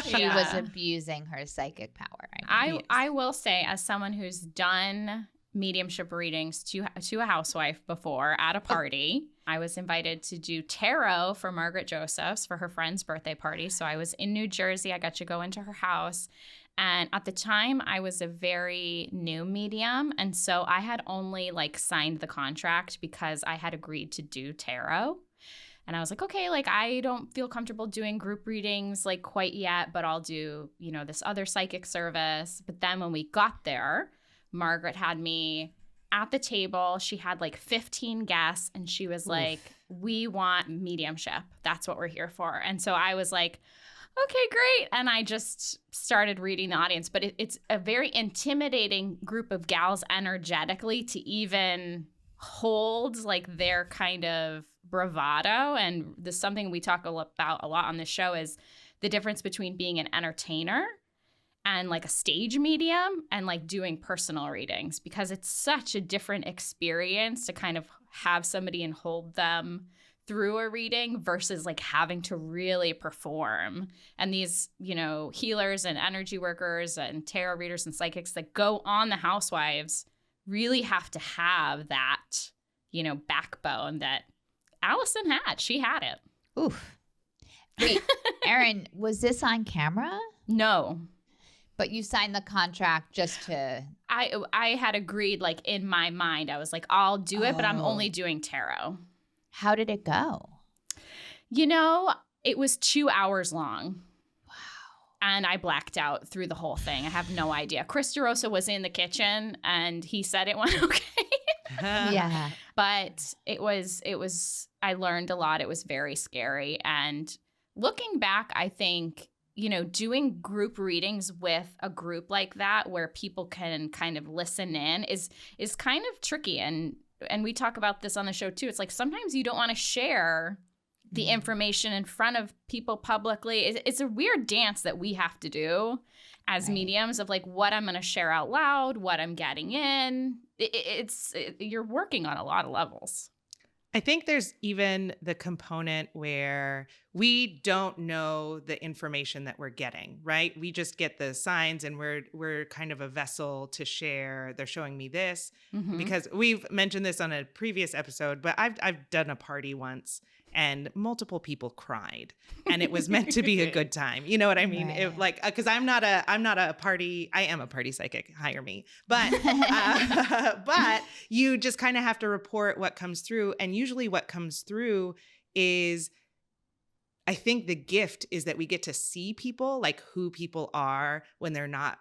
[SPEAKER 6] she was abusing her psychic power.
[SPEAKER 5] I will say, as someone who's done mediumship readings to a housewife before at a party, I was invited to do tarot for Margaret Josephs for her friend's birthday party. So I was in New Jersey. I got to go into her house. And at the time, I was a very new medium. And so I had only like signed the contract because I had agreed to do tarot. And I was like, okay, like I don't feel comfortable doing group readings like quite yet, but I'll do, you know, this other psychic service. But then when we got there, Margaret had me at the table. She had like 15 guests and she was like, we want mediumship. That's what we're here for. And so I was like, okay, great. And I just started reading the audience. But it's a very intimidating group of gals energetically to even hold like their kind of bravado. And this is something we talk about a lot on this show is the difference between being an entertainer and like a stage medium and like doing personal readings, because it's such a different experience to kind of have somebody and hold them through a reading versus like having to really perform. And these, you know, healers and energy workers and tarot readers and psychics that go on the Housewives really have to have that, you know, backbone that Allison had. She had it.
[SPEAKER 6] Oof. Wait, Erin, was this on camera?
[SPEAKER 5] No.
[SPEAKER 6] But you signed the contract just to...
[SPEAKER 5] I had agreed, like, in my mind. I was like, I'll do it, but I'm only doing tarot.
[SPEAKER 6] How did it go?
[SPEAKER 5] You know, it was 2 hours long. Wow. And I blacked out through the whole thing. I have no idea. Chris DeRosa was in the kitchen, and he said it went okay.
[SPEAKER 6] Yeah.
[SPEAKER 5] But it was, I learned a lot. It was very scary. And looking back, I think, you know, doing group readings with a group like that where people can kind of listen in is kind of tricky. And we talk about this on the show too. It's like sometimes you don't want to share the information in front of people publicly. It's a weird dance that we have to do as mediums of like what I'm going to share out loud, what I'm getting in. You're working on a lot of levels.
[SPEAKER 4] I think there's even the component where we don't know the information that we're getting, right? We just get the signs and we're kind of a vessel to share. They're showing me this because we've mentioned this on a previous episode, but I've done a party once and multiple people cried and it was meant to be a good time. You know what I mean?
[SPEAKER 6] Right.
[SPEAKER 4] Cause I'm not a party. I am a party psychic. Hire me. But, but you just kind of have to report what comes through. And usually what comes through is, I think the gift is that we get to see people, like who people are when they're not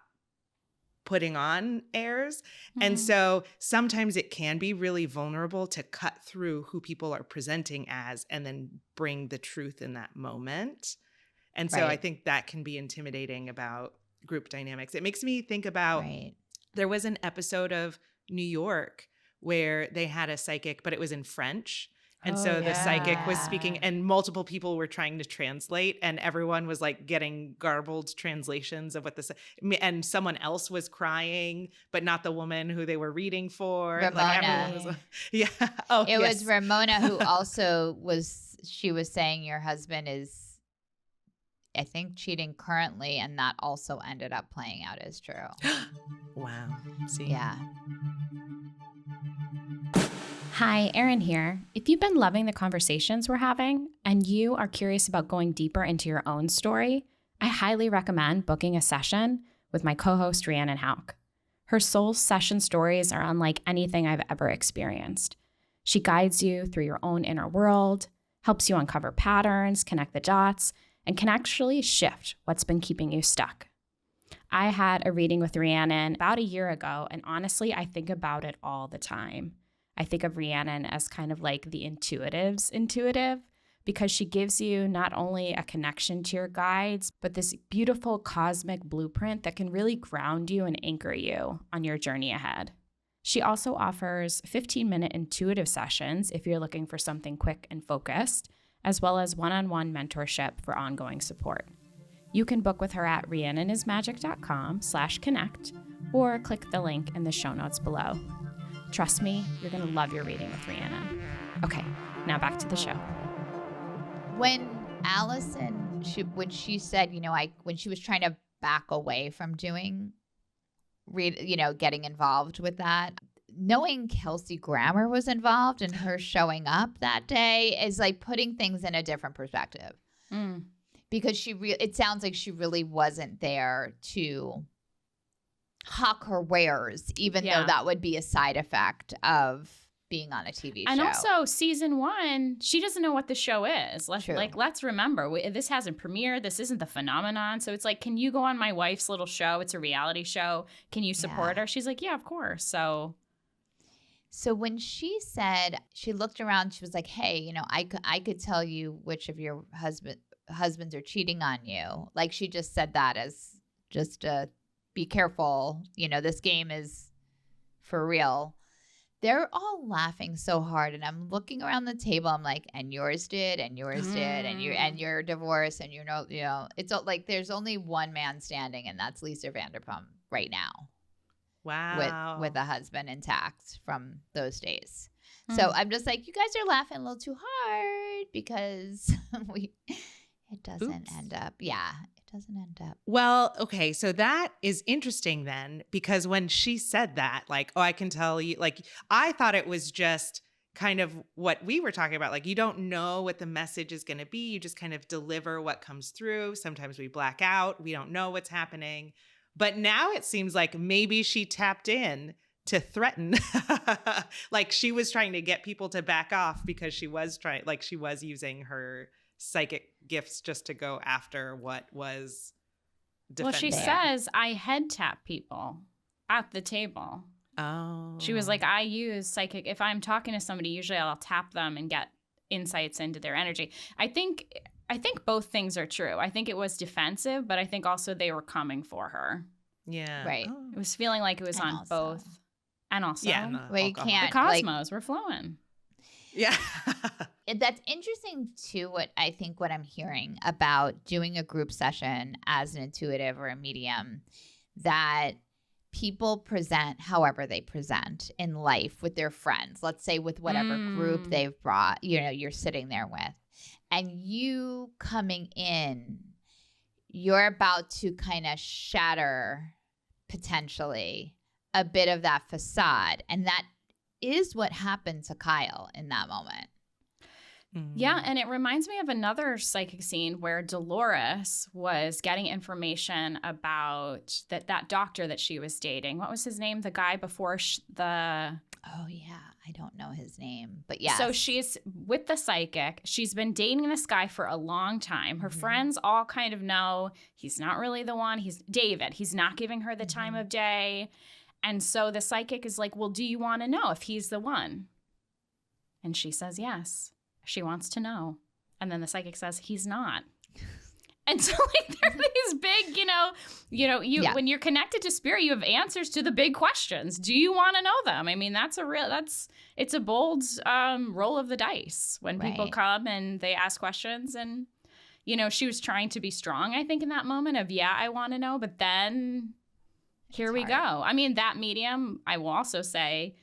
[SPEAKER 4] putting on airs. And so sometimes it can be really vulnerable to cut through who people are presenting as and then bring the truth in that moment. And so I think that can be intimidating about group dynamics. It makes me think about, there was an episode of New York where they had a psychic, but it was in French. And so the psychic was speaking and multiple people were trying to translate and everyone was like getting garbled translations of what and someone else was crying, but not the woman who they were reading for.
[SPEAKER 6] Ramona.
[SPEAKER 4] Like everyone was
[SPEAKER 6] It was Ramona who also she was saying your husband is, I think, cheating currently, and that also ended up playing out as true.
[SPEAKER 4] Wow. See?
[SPEAKER 6] Yeah.
[SPEAKER 5] Hi, Erin here. If you've been loving the conversations we're having and you are curious about going deeper into your own story, I highly recommend booking a session with my co-host Rhiannon Houch. Her soul session stories are unlike anything I've ever experienced. She guides you through your own inner world, helps you uncover patterns, connect the dots, and can actually shift what's been keeping you stuck. I had a reading with Rhiannon about a year ago, and honestly, I think about it all the time. I think of Rhiannon as kind of like the intuitive's intuitive because she gives you not only a connection to your guides, but this beautiful cosmic blueprint that can really ground you and anchor you on your journey ahead. She also offers 15-minute intuitive sessions if you're looking for something quick and focused, as well as one-on-one mentorship for ongoing support. You can book with her at rhiannonismagic.com/connect or click the link in the show notes below. Trust me, you're going to love your reading with Rhiannon. Okay, now back to the show.
[SPEAKER 6] When Allison, when she said, when she was trying to back away from getting involved with that, knowing Kelsey Grammer was involved and her showing up that day is like putting things in a different perspective. Because it sounds like she really wasn't there to hawk her wares, even though that would be a side effect of being on a TV show.
[SPEAKER 5] And also, season 1, she doesn't know what the show is. Let's remember, this hasn't premiered. This isn't the phenomenon. So it's like, can you go on my wife's little show? It's a reality show. Can you support her? She's like, yeah, of course. So
[SPEAKER 6] when she said, she looked around, she was like, hey, I could tell you which of your husbands are cheating on you. Like, she just said that as just a be careful, this game is for real. They're all laughing so hard, and I'm looking around the table. I'm like, and yours did, and yours did, and you're divorced, and it's like there's only one man standing, and that's Lisa Vanderpump right now.
[SPEAKER 4] Wow.
[SPEAKER 6] With a husband intact from those days. So I'm just like, you guys are laughing a little too hard because it doesn't end up. Yeah. Doesn't end up.
[SPEAKER 4] Well, okay, so that is interesting then, because when she said that, like, oh, I can tell you, like, I thought it was just kind of what we were talking about. Like, you don't know what the message is going to be. You just kind of deliver what comes through. Sometimes we black out. We don't know what's happening. But now it seems like maybe she tapped in to threaten. Like, she was trying to get people to back off because she was using her psychic gifts just to go after what was defended.
[SPEAKER 5] Well, she says, I head tap people at the table.
[SPEAKER 4] Oh.
[SPEAKER 5] She was like, I use psychic. If I'm talking to somebody, usually I'll tap them and get insights into their energy. I think both things are true. I think it was defensive, but I think also they were coming for her.
[SPEAKER 4] Yeah.
[SPEAKER 6] Right.
[SPEAKER 4] Oh.
[SPEAKER 5] It was feeling like it was on both. And also,
[SPEAKER 6] well, you can't,
[SPEAKER 5] the cosmos were flowing.
[SPEAKER 4] Yeah.
[SPEAKER 6] That's interesting too. What I'm hearing about doing a group session as an intuitive or a medium, that people present however they present in life with their friends. Let's say with whatever group they've brought, you're sitting there with. And you coming in, you're about to kind of shatter potentially a bit of that facade. And that is what happened to Kyle in that moment.
[SPEAKER 5] Yeah, and it reminds me of another psychic scene where Dolores was getting information about that doctor that she was dating. What was his name? The guy before
[SPEAKER 6] Oh, yeah. I don't know his name, but yeah.
[SPEAKER 5] So she's with the psychic. She's been dating this guy for a long time. Her friends all kind of know he's not really the one. He's David. He's not giving her the time of day. And so the psychic is like, well, do you want to know if he's the one? And she says yes. She wants to know. And then the psychic says he's not. And so like there are these big, when you're connected to spirit, you have answers to the big questions. Do you want to know them? I mean, it's a bold roll of the dice when people come and they ask questions. And, she was trying to be strong, I think, in that moment of, yeah, I want to know. But then here we go. I mean, that medium, I will also say,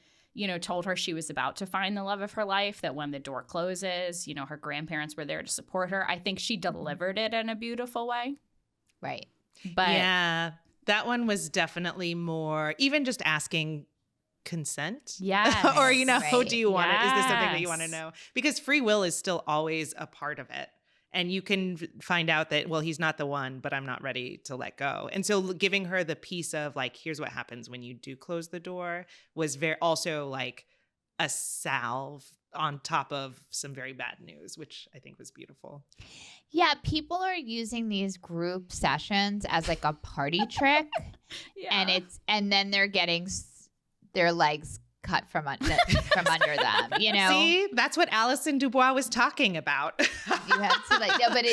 [SPEAKER 5] told her she was about to find the love of her life, that when the door closes, her grandparents were there to support her. I think she delivered it in a beautiful way.
[SPEAKER 6] Right.
[SPEAKER 5] But
[SPEAKER 4] yeah, that one was definitely more, even just asking consent.
[SPEAKER 5] Yes.
[SPEAKER 4] Or,
[SPEAKER 6] Right.
[SPEAKER 4] do you want it? Is this something that you
[SPEAKER 5] Yes.
[SPEAKER 4] want to know? Because free will is still always a part of it. And you can find out that, well, he's not the one, but I'm not ready to let go. And so giving her the piece of like, here's what happens when you do close the door was also like a salve on top of some very bad news, which I think was beautiful.
[SPEAKER 6] Yeah, people are using these group sessions as like a party trick.
[SPEAKER 5] Yeah.
[SPEAKER 6] And then they're getting their legs cut from under them,
[SPEAKER 4] See, that's what Allison DuBois was talking about.
[SPEAKER 6] You have to but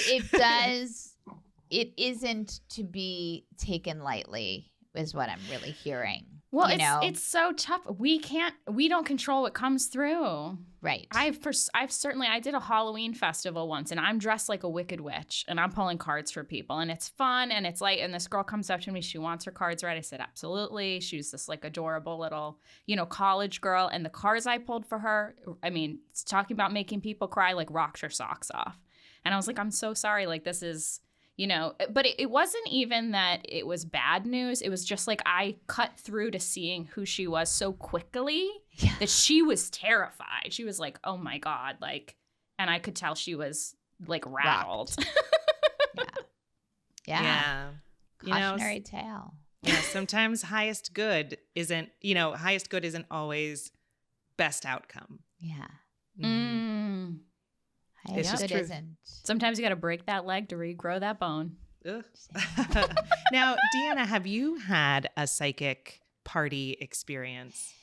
[SPEAKER 6] it isn't to be taken lightly is what I'm really hearing.
[SPEAKER 5] Well, it's so tough. We don't control what comes through.
[SPEAKER 6] Right.
[SPEAKER 5] I did a Halloween festival once, and I'm dressed like a wicked witch, and I'm pulling cards for people, and it's fun, and it's light, and this girl comes up to me, she wants her cards read. I said, absolutely. She was this like adorable little, college girl, and the cards I pulled for her, I mean, it's talking about making people cry, like rocked her socks off. And I was like, I'm so sorry. Like, this is... but it wasn't even that it was bad news. It was just like I cut through to seeing who she was so quickly that she was terrified. She was like, oh my God. Like, and I could tell she was like rattled.
[SPEAKER 6] Yeah. Cautionary tale.
[SPEAKER 4] Yeah. Sometimes highest good isn't always best outcome.
[SPEAKER 6] Yeah.
[SPEAKER 5] Mm.
[SPEAKER 6] It's
[SPEAKER 4] just
[SPEAKER 6] good
[SPEAKER 4] true.
[SPEAKER 6] isn't.
[SPEAKER 5] Sometimes you got to break that leg to regrow that bone.
[SPEAKER 4] Ugh. Now, Deanna, have you had a psychic party experience?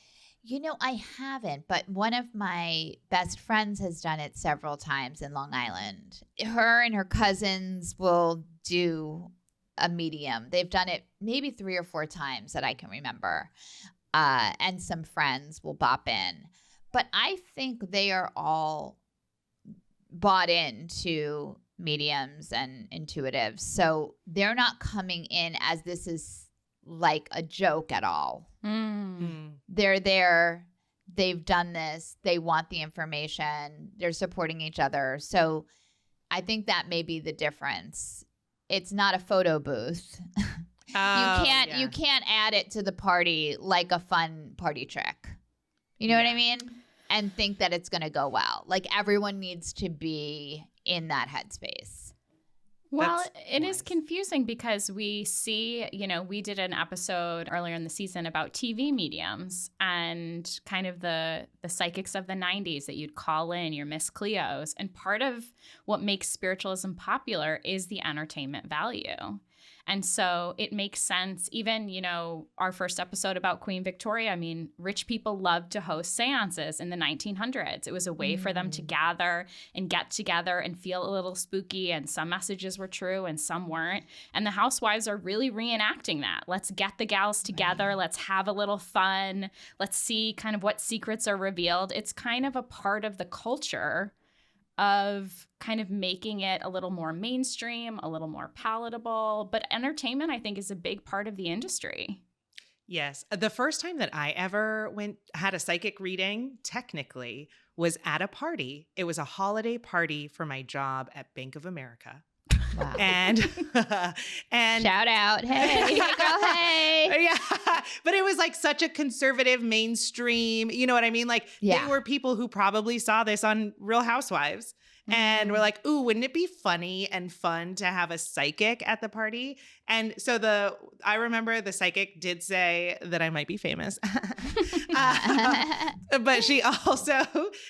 [SPEAKER 6] I haven't, but one of my best friends has done it several times in Long Island. Her and her cousins will do a medium. They've done it maybe 3 or 4 times that I can remember. And some friends will bop in. But I think they are all bought into mediums and intuitives. So they're not coming in as this is like a joke at all. They're there. They've done this. They want the information. They're supporting each other. So I think that may be the difference. It's not a photo booth. You can't add it to the party like a fun party trick. You know what I mean? And think that it's going to go well. Like everyone needs to be in that headspace.
[SPEAKER 5] Well, it is confusing because we see, we did an episode earlier in the season about TV mediums and kind of the psychics of the 90s that you'd call in, your Miss Cleos. And part of what makes spiritualism popular is the entertainment value. And so it makes sense. Even, our first episode about Queen Victoria, I mean, rich people loved to host seances in the 1900s. It was a way for them to gather and get together and feel a little spooky. And some messages were true and some weren't. And the Housewives are really reenacting that. Let's get the gals together. Let's have a little fun. Let's see kind of what secrets are revealed. It's kind of a part of the culture of kind of making it a little more mainstream, a little more palatable. But entertainment, I think, is a big part of the industry.
[SPEAKER 4] Yes. The first time that I ever had a psychic reading, technically, was at a party. It was a holiday party for my job at Bank of America.
[SPEAKER 6] Wow.
[SPEAKER 4] And
[SPEAKER 6] Shout out. Hey, girl, hey.
[SPEAKER 4] Yeah. But it was like such a conservative mainstream, you know what I mean? Like they were people who probably saw this on Real Housewives. And we're like, ooh, wouldn't it be funny and fun to have a psychic at the party? And so I remember the psychic did say that I might be famous. But she also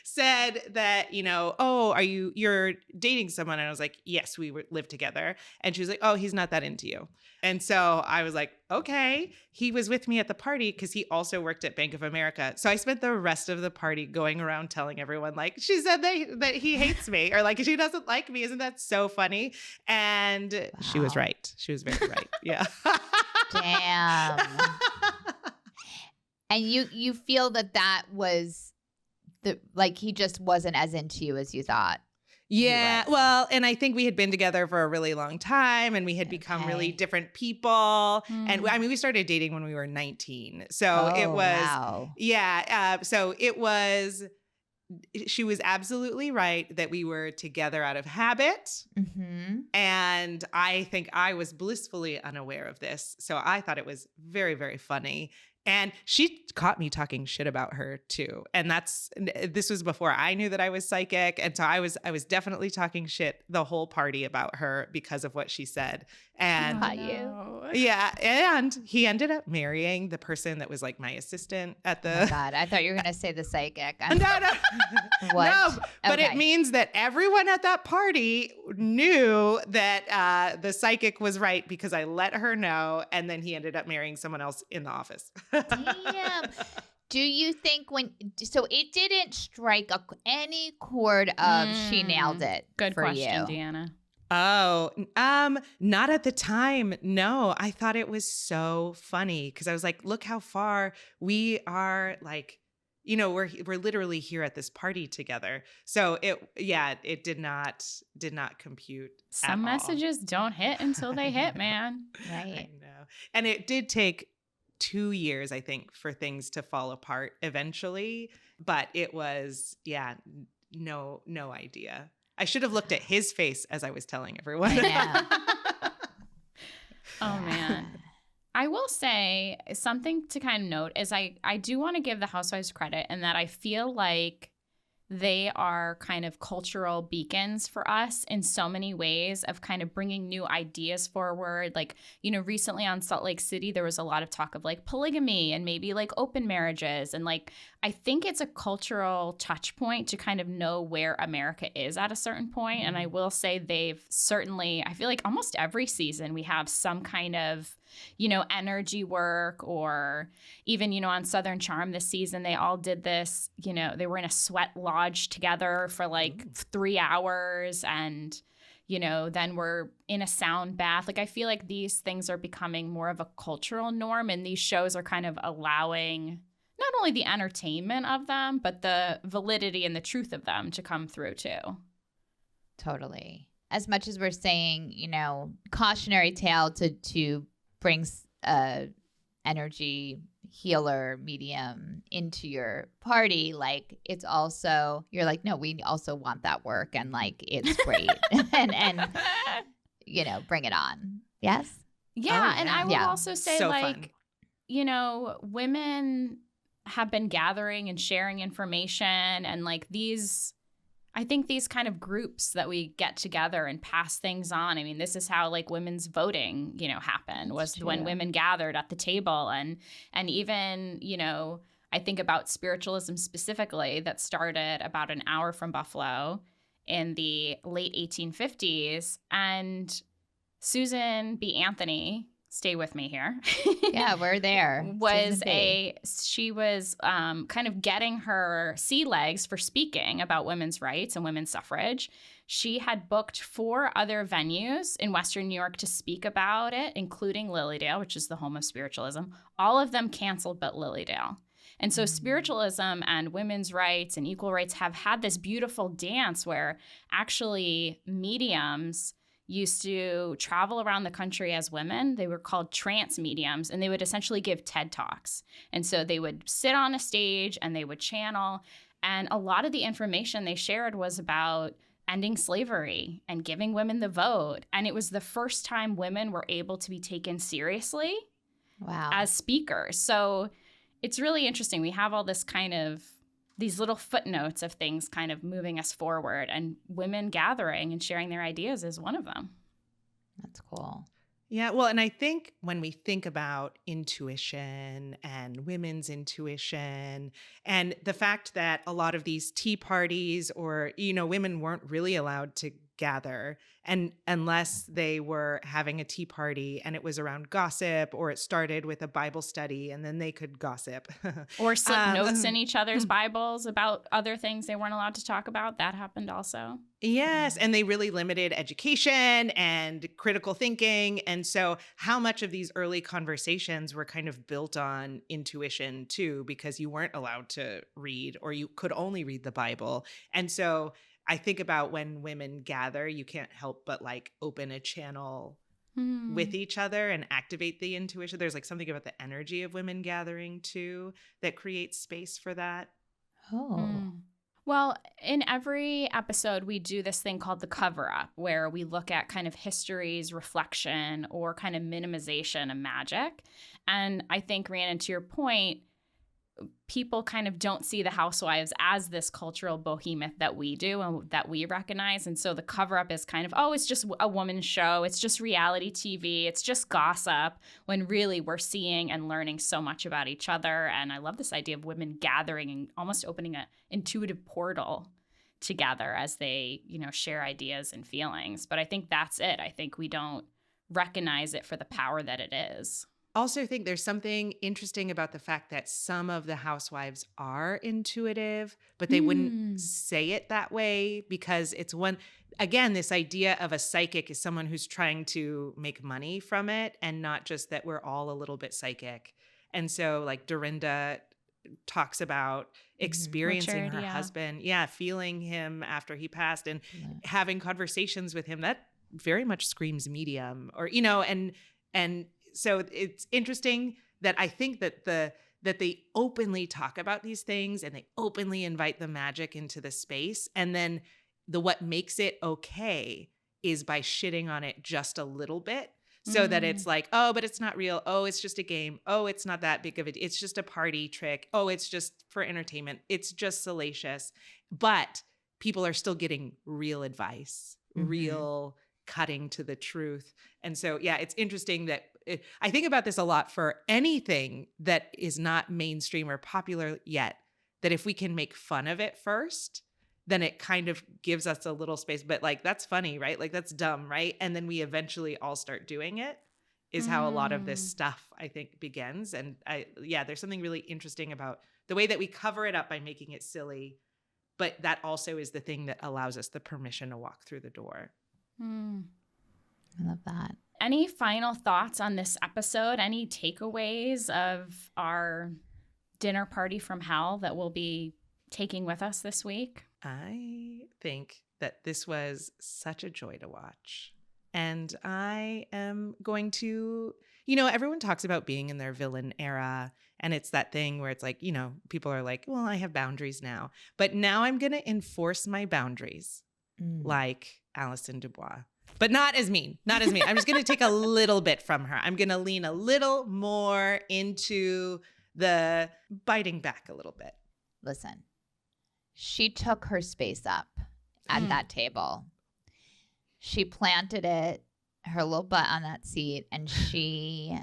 [SPEAKER 4] said that, you're dating someone? And I was like, yes, we live together. And she was like, oh, he's not that into you. And so I was like, okay. He was with me at the party because he also worked at Bank of America. So I spent the rest of the party going around telling everyone, like, she said that he hates me, or like, she doesn't like me. Isn't that so funny? And she was right. She was very right. Yeah.
[SPEAKER 6] Damn. And you feel that was he just wasn't as into you as you thought.
[SPEAKER 4] Yeah. Well, and I think we had been together for a really long time and we had become really different people. And I mean, we started dating when we were 19. So it was, so it was, she was absolutely right that we were together out of habit. Mm-hmm. And I think I was blissfully unaware of this. So I thought it was very, very funny. And she caught me talking shit about her too. And this was before I knew that I was psychic. And so I was definitely talking shit the whole party about her because of what she said. And yeah. And he ended up marrying the person that was like my assistant at the.
[SPEAKER 6] Oh God, I thought you were going to say the psychic.
[SPEAKER 4] No.
[SPEAKER 6] What?
[SPEAKER 4] No, but it means that everyone at that party knew that the psychic was right because I let her know. And then he ended up marrying someone else in the office.
[SPEAKER 6] Damn. Do you think so it didn't strike any chord of she nailed it?
[SPEAKER 5] Good
[SPEAKER 6] for
[SPEAKER 5] question,
[SPEAKER 6] you.
[SPEAKER 5] Deanna.
[SPEAKER 4] Oh, not at the time. No, I thought it was so funny because I was like, look how far we are. Like, we're literally here at this party together. So it did not compute.
[SPEAKER 5] Some messages don't hit until they hit, man.
[SPEAKER 6] Right.
[SPEAKER 4] I know. And it did take 2 years, I think, for things to fall apart eventually. But it was, no idea. I should have looked at his face as I was telling everyone.
[SPEAKER 5] Oh, man. I will say something to kind of note is I do want to give the Housewives credit in that I feel like they are kind of cultural beacons for us in so many ways of kind of bringing new ideas forward. Like, recently on Salt Lake City, there was a lot of talk of like polygamy and maybe like open marriages. And like, I think it's a cultural touch point to kind of know where America is at a certain point. And I will say they've certainly, I feel like almost every season we have some kind of, energy work, or even, on Southern Charm this season, they all did this, they were in a sweat lodge together for like 3 hours and, then we're in a sound bath. Like, I feel like these things are becoming more of a cultural norm, and these shows are kind of allowing not only the entertainment of them, but the validity and the truth of them to come through too.
[SPEAKER 6] Totally. As much as we're saying, cautionary tale to brings energy healer medium into your party, like it's also, you're like, no, we also want that work, and like it's great. and bring it on. Yes.
[SPEAKER 5] Yeah. And I will also say,
[SPEAKER 4] so
[SPEAKER 5] like,
[SPEAKER 4] fun.
[SPEAKER 5] Women have been gathering and sharing information, and like I think these kind of groups that we get together and pass things on. I mean, this is how like women's voting, happened, was when women gathered at the table. And even, I think about spiritualism specifically that started about an hour from Buffalo in the late 1850s. And Susan B. Anthony, stay with me here.
[SPEAKER 6] Yeah, we're there.
[SPEAKER 5] She was kind of getting her sea legs for speaking about women's rights and women's suffrage. She had booked 4 other venues in Western New York to speak about it, including Lilydale, which is the home of spiritualism. All of them canceled but Lilydale. And so spiritualism and women's rights and equal rights have had this beautiful dance where actually mediums used to travel around the country as women. They were called trance mediums, and they would essentially give TED Talks. And so they would sit on a stage and they would channel. And a lot of the information they shared was about ending slavery and giving women the vote. And it was the first time women were able to be taken seriously as speakers. So it's really interesting. We have all this kind of these little footnotes of things kind of moving us forward, and women gathering and sharing their ideas is one of them.
[SPEAKER 6] That's cool.
[SPEAKER 4] Yeah, well, and I think when we think about intuition and women's intuition and the fact that a lot of these tea parties or, women weren't really allowed to gather and unless they were having a tea party and it was around gossip or it started with a Bible study and then they could gossip.
[SPEAKER 5] Or slip notes in each other's Bibles about other things they weren't allowed to talk about. That happened also.
[SPEAKER 4] Yes, and they really limited education and critical thinking. And so how much of these early conversations were kind of built on intuition too, because you weren't allowed to read or you could only read the Bible. And so I think about when women gather, you can't help but like open a channel with each other and activate the intuition. There's like something about the energy of women gathering too that creates space for that.
[SPEAKER 5] Well, in every episode, we do this thing called the cover up, where we look at kind of history's reflection or kind of minimization of magic. And I think, Rhiannon, to your point, people kind of don't see the Housewives as this cultural behemoth that we do and that we recognize. And so the cover up is kind of, oh, it's just a woman's show. It's just reality TV. It's just gossip, when really we're seeing and learning so much about each other. And I love this idea of women gathering and almost opening an intuitive portal together as they, share ideas and feelings. But I think that's it. I think we don't recognize it for the power that it is.
[SPEAKER 4] Also think there's something interesting about the fact that some of the housewives are intuitive, but they wouldn't say it that way because it's again, this idea of a psychic is someone who's trying to make money from it and not just that we're all a little bit psychic. And so like Dorinda talks about experiencing
[SPEAKER 5] Richard,
[SPEAKER 4] her husband, feeling him after he passed and having conversations with him. That very much screams medium or, and so it's interesting that I think that that they openly talk about these things and they openly invite the magic into the space. And then what makes it okay is by shitting on it just a little bit so that it's like, oh, but it's not real. Oh, it's just a game. Oh, it's not that big of a, it's just a party trick. Oh, it's just for entertainment. It's just salacious. But people are still getting real advice, real cutting to the truth. And so, it's interesting that I think about this a lot for anything that is not mainstream or popular yet, that if we can make fun of it first, then it kind of gives us a little space. But like, that's funny, right? Like that's dumb, right? And then we eventually all start doing it is how a lot of this stuff, I think, begins. And there's something really interesting about the way that we cover it up by making it silly, but that also is the thing that allows us the permission to walk through the door.
[SPEAKER 6] I love that.
[SPEAKER 5] Any final thoughts on this episode? Any takeaways of our dinner party from hell that we'll be taking with us this week?
[SPEAKER 4] I think that this was such a joy to watch. And I am going to, everyone talks about being in their villain era. And it's that thing where it's like, people are like, well, I have boundaries now. But now I'm going to enforce my boundaries like Allison DuBois. But not as mean. I'm just going to take a little bit from her. I'm going to lean a little more into the biting back a little bit.
[SPEAKER 6] Listen, she took her space up at that table. She planted her little butt on that seat, and she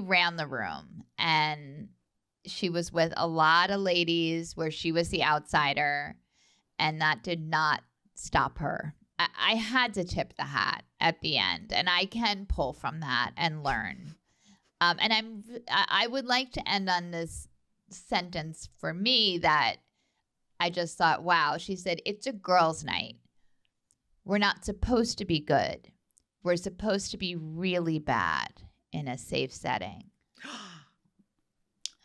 [SPEAKER 6] ran the room. And she was with a lot of ladies where she was the outsider, and that did not stop her. I had to tip the hat at the end, and I can pull from that and learn. And I would like to end on this sentence for me that I just thought, wow. She said, "It's a girls' night. We're not supposed to be good. We're supposed to be really bad in a safe setting."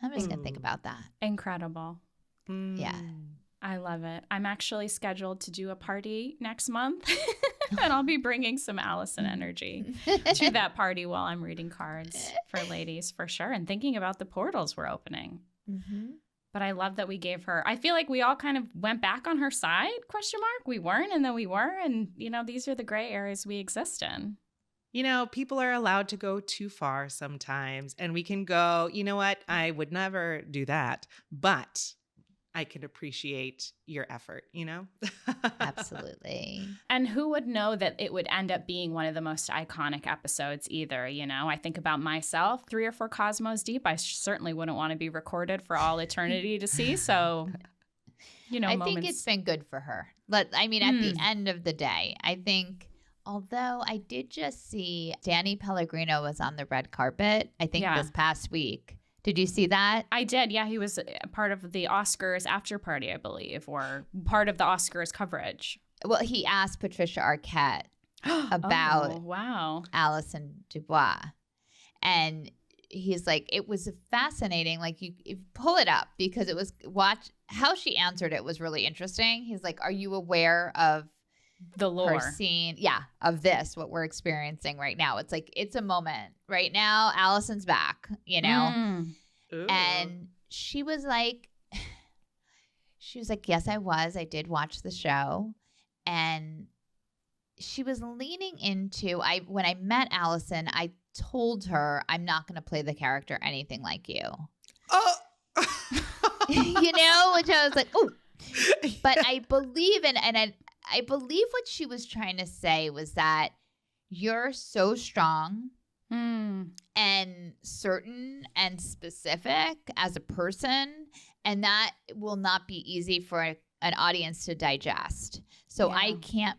[SPEAKER 6] I'm just going to think about that.
[SPEAKER 5] Incredible.
[SPEAKER 6] Yeah.
[SPEAKER 5] I love it. I'm actually scheduled to do a party next month. And I'll be bringing some Allison energy to that party while I'm reading cards for ladies, for sure. And thinking about the portals we're opening.
[SPEAKER 6] Mm-hmm.
[SPEAKER 5] But I love that we gave her, I feel like we all kind of went back on her side, ? We weren't, and then we were. And, these are the gray areas we exist in.
[SPEAKER 4] People are allowed to go too far sometimes, and we can go, you know what? I would never do that, but I can appreciate your effort,
[SPEAKER 6] Absolutely.
[SPEAKER 5] And who would know that it would end up being one of the most iconic episodes either, I think about myself, 3 or 4 cosmos deep. I certainly wouldn't want to be recorded for all eternity to see. So,
[SPEAKER 6] I think it's been good for her. At the end of the day, I think, although I did just see Danny Pellegrino was on the red carpet, I think this past week. Did you see that?
[SPEAKER 5] I did. Yeah, he was part of the Oscars after party, I believe, or part of the Oscars coverage.
[SPEAKER 6] Well, he asked Patricia Arquette about Allison DuBois. And he's like, it was fascinating. Like, you pull it up because it was, how she answered it was really interesting. He's like, are you aware of
[SPEAKER 5] the lore
[SPEAKER 6] scene of this, what we're experiencing right now? It's like, it's a moment right now. Allison's back, and she was like, yes, I did watch the show. And she was leaning into, when I met Allison, I told her, I'm not going to play the character anything like you.
[SPEAKER 4] Oh.
[SPEAKER 6] Which I was like, oh, but I believe I believe what she was trying to say was that you're so strong and certain and specific as a person, and that will not be easy for an audience to digest. So I can't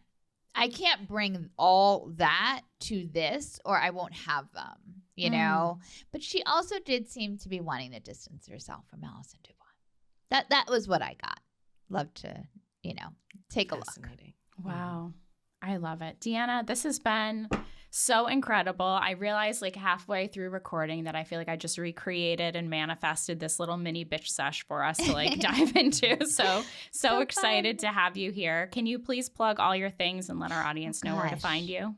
[SPEAKER 6] bring all that to this, or I won't have them, But she also did seem to be wanting to distance herself from Allison DuBois. That was what I got. Love to take a look.
[SPEAKER 5] Wow. I love it. Deanna, this has been so incredible. I realized halfway through recording that I feel like I just recreated and manifested this little mini bitch sesh for us to dive into. So excited to have you here. Can you please plug all your things and let our audience know where to find you?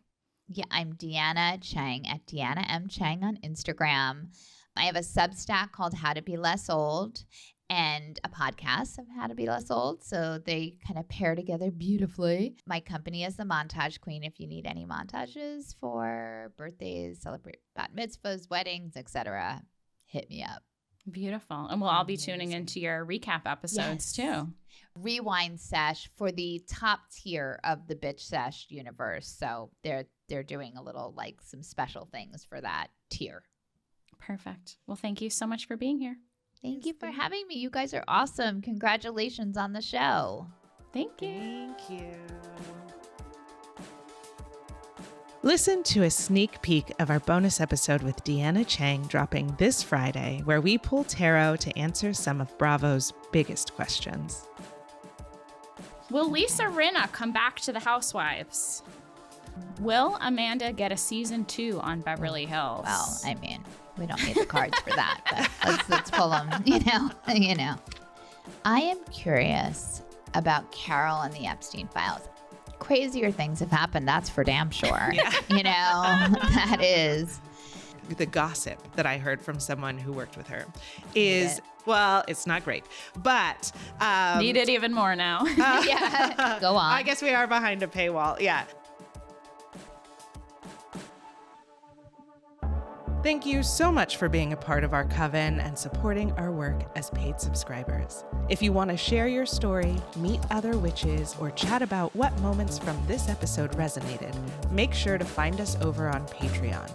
[SPEAKER 6] Yeah, I'm Deanna Cheng at Deanna M. Cheng on Instagram. I have a Substack called How to Be Less Old, and a podcast of How to Be Less Old. So they kind of pair together beautifully. My company is the Montage Queen. If you need any montages for birthdays, celebrate bat mitzvahs, weddings, etc., hit me up.
[SPEAKER 5] Beautiful. And we'll all be tuning into your recap episodes too.
[SPEAKER 6] Rewind Sesh for the top tier of the Bitch Sesh universe. So they're doing a little some special things for that tier.
[SPEAKER 5] Perfect. Well, thank you so much for being here.
[SPEAKER 6] Thank you for having me. You guys are awesome. Congratulations on the show.
[SPEAKER 5] Thank you.
[SPEAKER 4] Thank you. Listen to a sneak peek of our bonus episode with Deanna Cheng dropping this Friday, where we pull tarot to answer some of Bravo's biggest questions.
[SPEAKER 5] Will Lisa Rinna come back to the Housewives? Will Amanda get a season 2 on Beverly Hills?
[SPEAKER 6] Well, we don't need the cards for that, but let's pull them, I am curious about Carol and the Epstein files. Crazier things have happened, that's for damn sure.
[SPEAKER 4] Yeah.
[SPEAKER 6] That is.
[SPEAKER 4] The gossip that I heard from someone who worked with her is, well, it's not great, but...
[SPEAKER 5] need it even more now.
[SPEAKER 6] Yeah, go on.
[SPEAKER 4] I guess we are behind a paywall, yeah. Thank you so much for being a part of our coven and supporting our work as paid subscribers. If you want to share your story, meet other witches, or chat about what moments from this episode resonated, make sure to find us over on Patreon.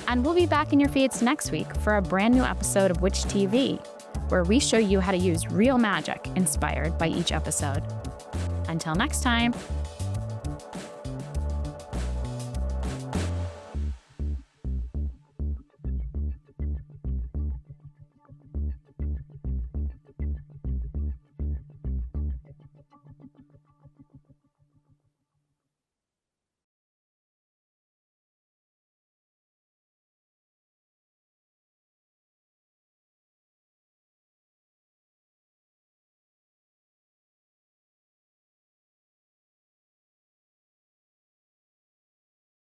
[SPEAKER 5] And we'll be back in your feeds next week for a brand new episode of Witch TV, where we show you how to use real magic inspired by each episode. Until next time.